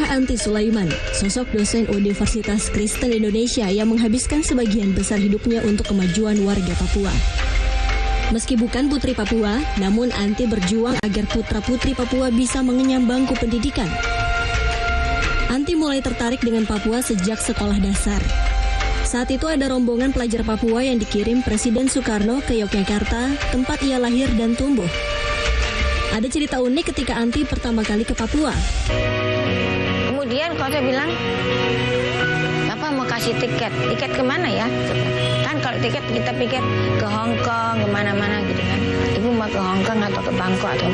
Anti Sulaiman, sosok dosen Universitas Kristen Indonesia yang menghabiskan sebagian besar hidupnya untuk kemajuan warga Papua. Meski bukan putri Papua, namun Anti berjuang agar putra-putri Papua bisa mengenyam bangku pendidikan. Anti mulai tertarik dengan Papua sejak sekolah dasar. Saat itu ada rombongan pelajar Papua yang dikirim Presiden Soekarno ke Yogyakarta, tempat ia lahir dan tumbuh. Ada cerita unik ketika Anti pertama kali ke Papua. Kemudian kalau saya bilang, Bapak mau kasih tiket kemana ya? Kan kalau tiket kita pikir ke Hong Kong, kemana-mana gitu kan. Ibu mau ke Hong Kong atau ke Bangkok atau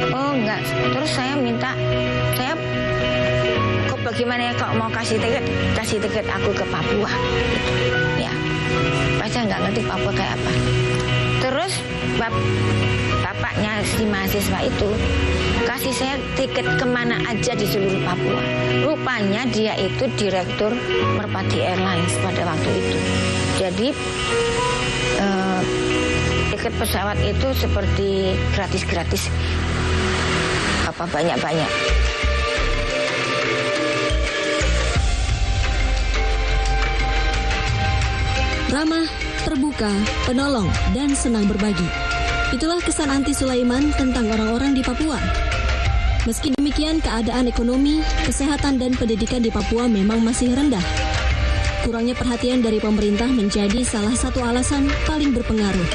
oh enggak. Terus saya minta, kok bagaimana ya kok mau kasih tiket aku ke Papua gitu. Ya, saya nggak ngerti Papua kayak apa. Terus bapaknya si mahasiswa itu kasih saya tiket kemana aja di seluruh Papua. Rupanya dia itu direktur Merpati Airlines pada waktu itu. Jadi tiket pesawat itu seperti gratis-gratis banyak-banyak. Ramah, terbuka, penolong, dan senang berbagi. Itulah kesan Anti Sulaiman tentang orang-orang di Papua. Meski demikian, keadaan ekonomi, kesehatan, dan pendidikan di Papua memang masih rendah. Kurangnya perhatian dari pemerintah menjadi salah satu alasan paling berpengaruh.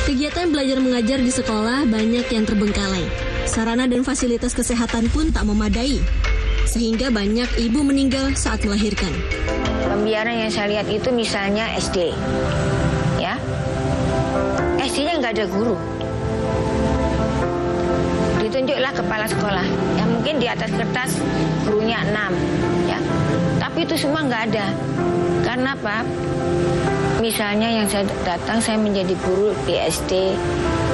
Kegiatan belajar mengajar di sekolah banyak yang terbengkalai. Sarana dan fasilitas kesehatan pun tak memadai, sehingga banyak ibu meninggal saat melahirkan. Pembiaran yang saya lihat itu misalnya SD, ya, SD-nya nggak ada guru. Ditunjuklah kepala sekolah, yang mungkin di atas kertas gurunya 6, ya, tapi itu semua nggak ada. Karena apa? Misalnya yang saya datang, saya menjadi guru di SD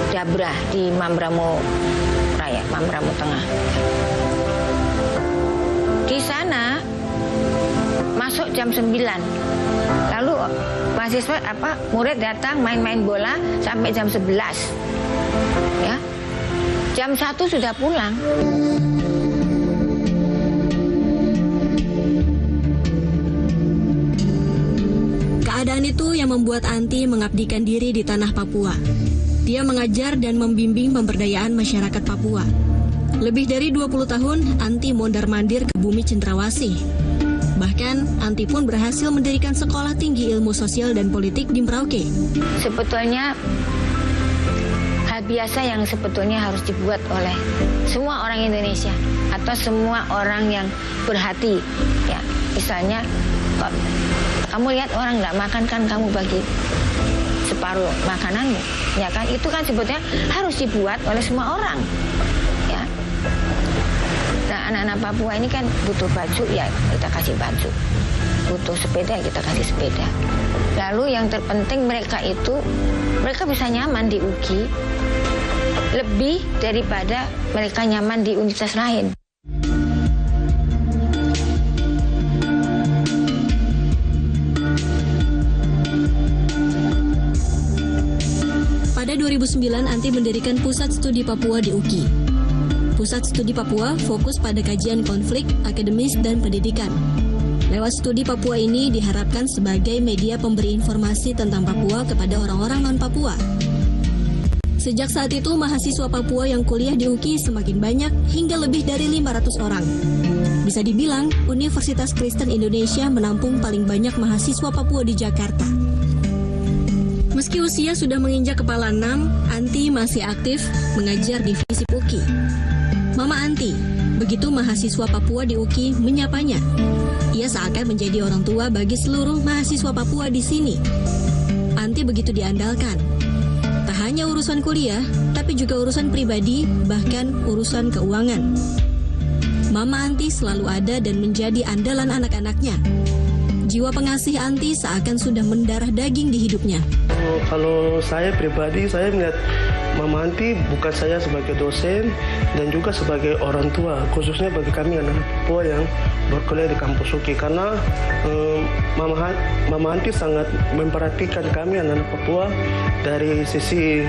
Dabra di Mambramo Raya, Mambramo Tengah. Di sana masuk jam 9. Lalu mahasiswa murid datang main-main bola sampai jam 11. Ya. Jam 1 sudah pulang. Keadaan itu yang membuat Anti mengabdikan diri di tanah Papua. Dia mengajar dan membimbing pemberdayaan masyarakat Papua. Lebih dari 20 tahun, Anti mondar-mandir ke bumi Cendrawasih. Bahkan, Anti pun berhasil mendirikan sekolah tinggi ilmu sosial dan politik di Merauke. Sebetulnya hal biasa yang sebetulnya harus dibuat oleh semua orang Indonesia atau semua orang yang berhati. Ya, misalnya, kamu lihat orang nggak makan kan kamu bagi separuh makananmu, ya kan? Itu kan sebetulnya harus dibuat oleh semua orang. Ya. Nah, anak-anak Papua ini kan butuh baju, ya kita kasih baju. Butuh sepeda, kita kasih sepeda. Lalu yang terpenting mereka bisa nyaman di UGI lebih daripada mereka nyaman di universitas lain. Pada 2009, Anti mendirikan Pusat Studi Papua di UGI. Pusat Studi Papua fokus pada kajian konflik, akademis, dan pendidikan. Lewat studi Papua ini diharapkan sebagai media pemberi informasi tentang Papua kepada orang-orang non-Papua. Sejak saat itu, mahasiswa Papua yang kuliah di UGI semakin banyak hingga lebih dari 500 orang. Bisa dibilang, Universitas Kristen Indonesia menampung paling banyak mahasiswa Papua di Jakarta. Meski usia sudah menginjak kepala 6, Anti masih aktif mengajar di FISIP UGI. Mama Anti, begitu mahasiswa Papua di UGI menyapanya. Ia seakan menjadi orang tua bagi seluruh mahasiswa Papua di sini. Anti begitu diandalkan. Tak hanya urusan kuliah, tapi juga urusan pribadi, bahkan urusan keuangan. Mama Anti selalu ada dan menjadi andalan anak-anaknya. Jiwa pengasih Anti seakan sudah mendarah daging di hidupnya. Kalau saya pribadi, saya melihat Mama Anti bukan saya sebagai dosen dan juga sebagai orang tua, khususnya bagi kami anak Papua yang berkuliah di kampus UGI, karena Mama Anti sangat memperhatikan kami anak Papua dari sisi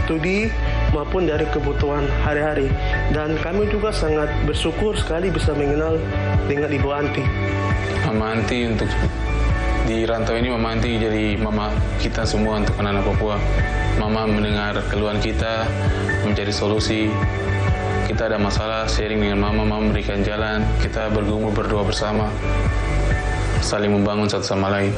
studi maupun dari kebutuhan hari-hari, dan kami juga sangat bersyukur sekali bisa mengenal dengan Ibu Anti. Mama Anti untuk di rantau ini, Mama Anti jadi mama kita semua untuk anak-anak Papua. Mama mendengar keluhan kita, mencari solusi. Kita ada masalah, sharing dengan Mama memberikan jalan. Kita bergumul berdoa bersama, saling membangun satu sama lain.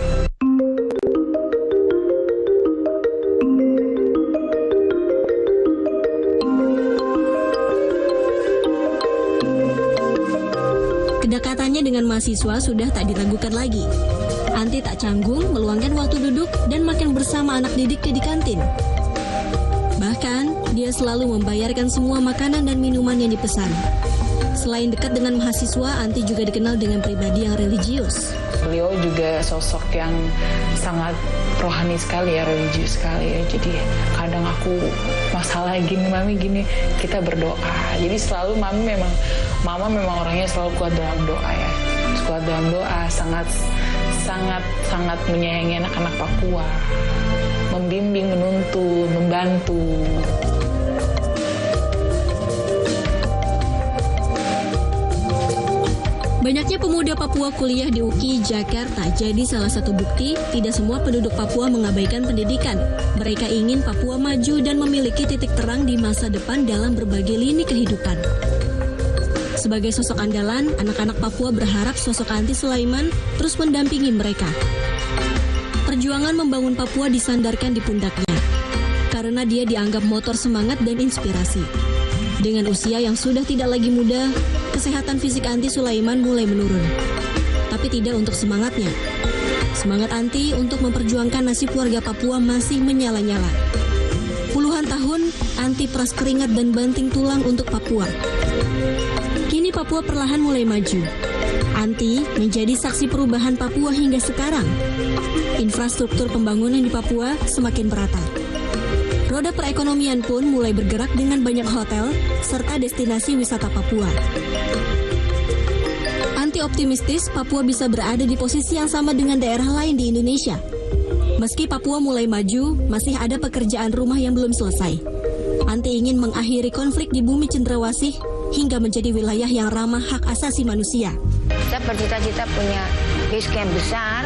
Kedekatannya dengan mahasiswa sudah tak diragukan lagi. Anti tak canggung meluangkan waktu duduk dan makan bersama anak didiknya di kantin. Bahkan, dia selalu membayarkan semua makanan dan minuman yang dipesan. Selain dekat dengan mahasiswa, Anti juga dikenal dengan pribadi yang religius. Beliau juga sosok yang sangat rohani sekali ya, religius sekali ya. Jadi kadang aku masalah gini, Mami gini, kita berdoa. Jadi selalu Mama memang orangnya selalu kuat dalam doa ya. Kuat dalam doa, sangat menyayangi anak-anak Papua. Membimbing, menuntun, membantu. Banyaknya pemuda Papua kuliah di UKI Jakarta jadi salah satu bukti tidak semua penduduk Papua mengabaikan pendidikan. Mereka ingin Papua maju dan memiliki titik terang di masa depan dalam berbagai lini kehidupan. Sebagai sosok andalan, anak-anak Papua berharap sosok Anti Sulaiman terus mendampingi mereka. Perjuangan membangun Papua disandarkan di pundaknya, karena dia dianggap motor semangat dan inspirasi. Dengan usia yang sudah tidak lagi muda, kesehatan fisik Anti Sulaiman mulai menurun. Tapi tidak untuk semangatnya. Semangat Anti untuk memperjuangkan nasib warga Papua masih menyala-nyala. Puluhan tahun, Anti peras keringat dan banting tulang untuk Papua. Kini Papua perlahan mulai maju. Anti menjadi saksi perubahan Papua hingga sekarang. Infrastruktur pembangunan di Papua semakin merata. Roda perekonomian pun mulai bergerak dengan banyak hotel serta destinasi wisata Papua. Anti optimistis Papua bisa berada di posisi yang sama dengan daerah lain di Indonesia. Meski Papua mulai maju, masih ada pekerjaan rumah yang belum selesai. Anti ingin mengakhiri konflik di bumi Cendrawasih hingga menjadi wilayah yang ramah hak asasi manusia. Saya bercita-cita punya base camp besar,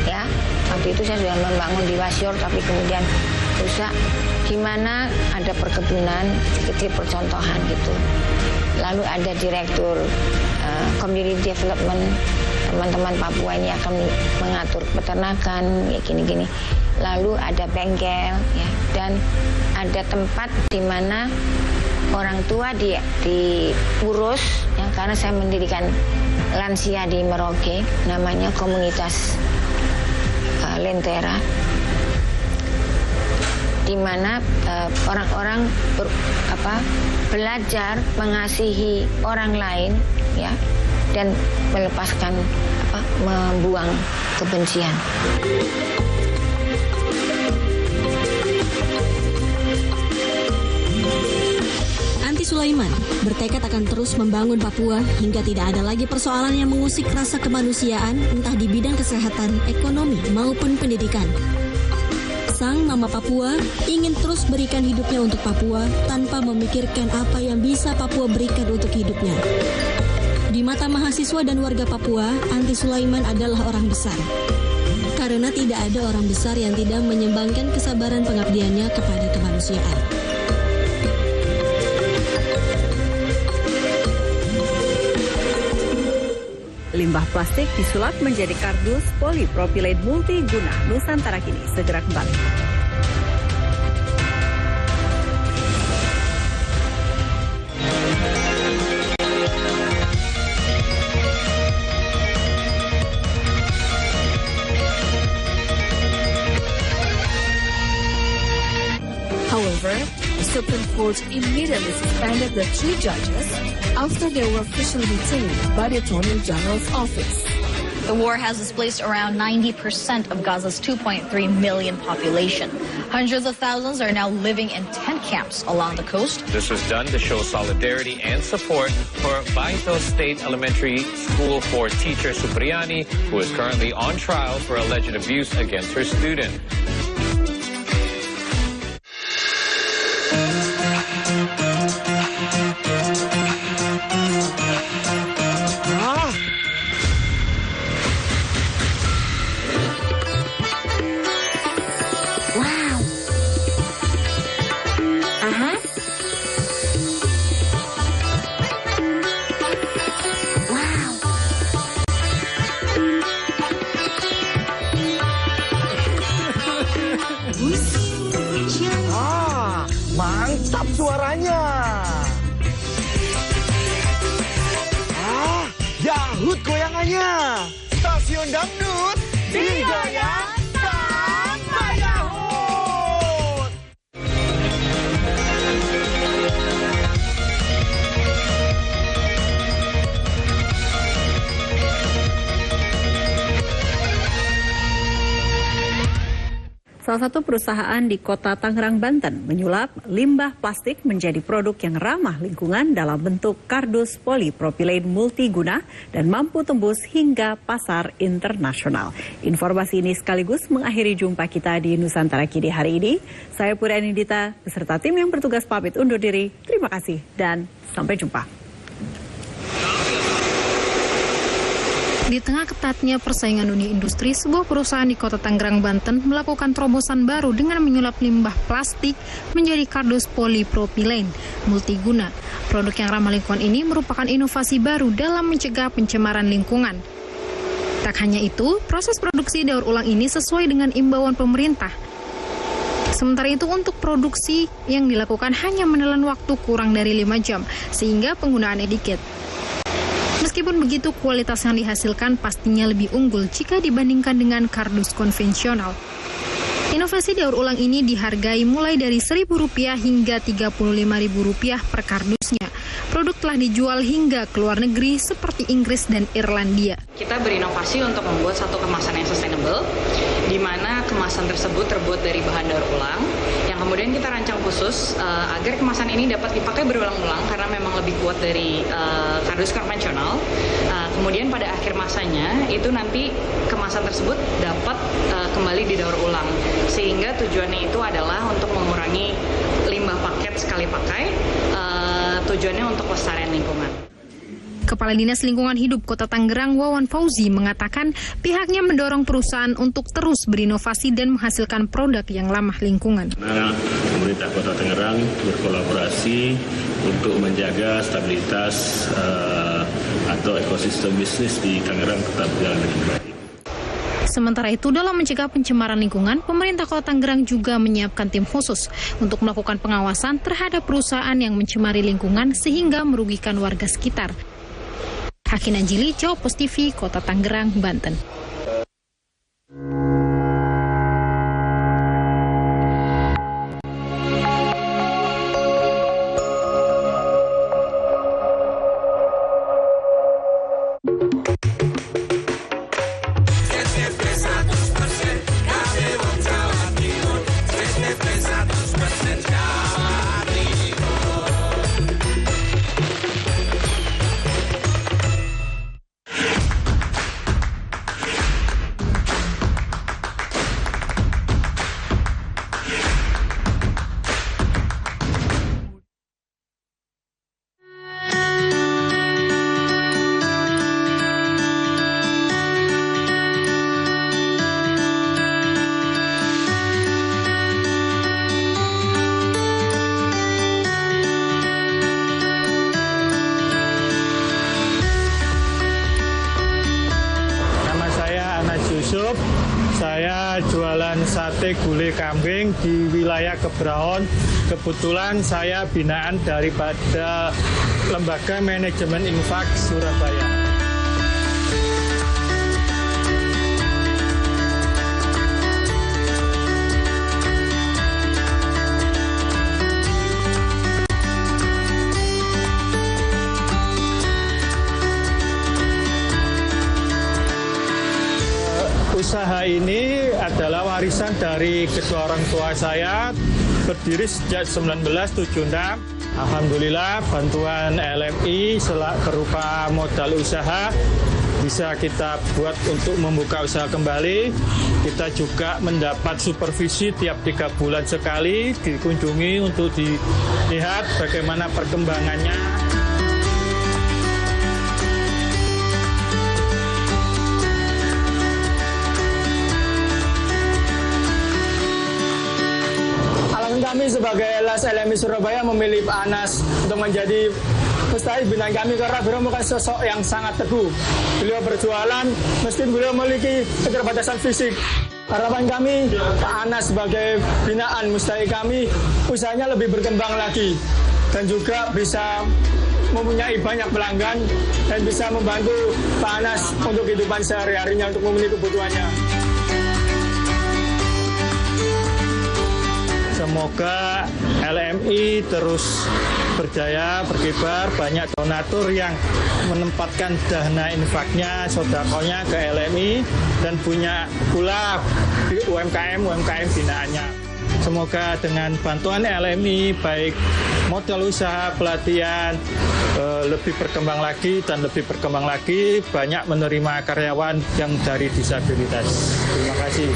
ya. Waktu itu saya sudah membangun di Wasior, tapi kemudian rusak. Gimana ada perkebunan, kecil percontohan gitu. Lalu ada direktur community development, teman-teman Papua ini akan mengatur peternakan, ya gini-gini. Lalu ada bengkel, ya, dan ada tempat di mana orang tua diurus, ya, karena saya mendirikan lansia di Merauke, namanya komunitas Lentera, di mana orang-orang belajar mengasihi orang lain, ya, dan melepaskan membuang kebencian. Anti Sulaiman bertekad akan terus membangun Papua hingga tidak ada lagi persoalan yang mengusik rasa kemanusiaan, entah di bidang kesehatan, ekonomi, maupun pendidikan. Sang Mama Papua ingin terus berikan hidupnya untuk Papua tanpa memikirkan apa yang bisa Papua berikan untuk hidupnya. Di mata mahasiswa dan warga Papua, Anti Sulaiman adalah orang besar. Karena tidak ada orang besar yang tidak menyumbangkan kesabaran pengabdiannya kepada kemanusiaan. Limbah plastik disulap menjadi kardus polipropilene multiguna. Nusantara kini segera kembali. However, the Supreme Court immediately suspended the 3 judges after they were officially detained by the Attorney General's office. The war has displaced around 90% of Gaza's 2.3 million population. Hundreds of thousands are now living in tent camps along the coast. This was done to show solidarity and support for Baito State Elementary School for teacher Supriani, who is currently on trial for alleged abuse against her student. Mantap suaranya. Yahut goyangannya. Stasiun Dangdut digoyang sama Yahut. Salah satu perusahaan di kota Tangerang, Banten menyulap limbah plastik menjadi produk yang ramah lingkungan dalam bentuk kardus polipropilene multiguna dan mampu tembus hingga pasar internasional. Informasi ini sekaligus mengakhiri jumpa kita di Nusantara Kini hari ini. Saya Puri Anindita beserta tim yang bertugas pamit undur diri. Terima kasih dan sampai jumpa. Di tengah ketatnya persaingan dunia industri, sebuah perusahaan di Kota Tangerang, Banten melakukan terobosan baru dengan menyulap limbah plastik menjadi kardus polipropilen multiguna. Produk yang ramah lingkungan ini merupakan inovasi baru dalam mencegah pencemaran lingkungan. Tak hanya itu, proses produksi daur ulang ini sesuai dengan imbauan pemerintah. Sementara itu untuk produksi yang dilakukan hanya menelan waktu kurang dari 5 jam, sehingga penggunaannya dikit. Meskipun begitu, kualitas yang dihasilkan pastinya lebih unggul jika dibandingkan dengan kardus konvensional. Inovasi daur ulang ini dihargai mulai dari Rp1.000 hingga Rp35.000 per kardusnya. Produk telah dijual hingga ke luar negeri seperti Inggris dan Irlandia. Kita berinovasi untuk membuat satu kemasan yang sustainable, di mana kemasan tersebut terbuat dari bahan daur ulang, yang kemudian kita rancang khusus agar kemasan ini dapat dipakai berulang-ulang karena memang lebih kuat dari kardus konvensional. Kemudian pada akhir masanya itu nanti kemasan tersebut dapat kembali didaur ulang, sehingga tujuannya itu adalah untuk mengurangi limbah paket sekali pakai, tujuannya untuk kelestarian lingkungan. Kepala Dinas Lingkungan Hidup Kota Tangerang, Wawan Fauzi, mengatakan pihaknya mendorong perusahaan untuk terus berinovasi dan menghasilkan produk yang ramah lingkungan. Pemerintah Kota Tangerang berkolaborasi untuk menjaga stabilitas atau ekosistem bisnis di Tangerang tetap berjalan dengan baik. Sementara itu, dalam mencegah pencemaran lingkungan, pemerintah Kota Tangerang juga menyiapkan tim khusus untuk melakukan pengawasan terhadap perusahaan yang mencemari lingkungan sehingga merugikan warga sekitar. Hakin Anjili, Jawpos TV, Kota Tangerang, Banten. Saya jualan sate gulai kambing di wilayah Kebraon. Kebetulan saya binaan daripada Lembaga Manajemen Infak Surabaya. Usaha ini adalah warisan dari kedua orang tua saya, berdiri sejak 1976. Alhamdulillah bantuan LMI berupa modal usaha bisa kita buat untuk membuka usaha kembali. Kita juga mendapat supervisi tiap 3 bulan sekali, dikunjungi untuk dilihat bagaimana perkembangannya. Kami sebagai LAS LMI Surabaya memilih Pak Anas untuk menjadi pelestari binaan kami karena beliau merupakan sosok yang sangat teguh. Beliau berjualan meski beliau memiliki keterbatasan fisik. Harapan kami Pak Anas sebagai binaan mustahil kami usahanya lebih berkembang lagi dan juga bisa mempunyai banyak pelanggan dan bisa membantu Pak Anas untuk kehidupan sehari-harinya untuk memenuhi kebutuhannya. Semoga LMI terus berjaya, berkibar, banyak donatur yang menempatkan dana infaknya, sodakonya ke LMI, dan punya pula UMKM binaannya. Semoga dengan bantuan LMI, baik modal usaha, pelatihan, lebih berkembang lagi dan lebih berkembang lagi, banyak menerima karyawan yang dari disabilitas. Terima kasih.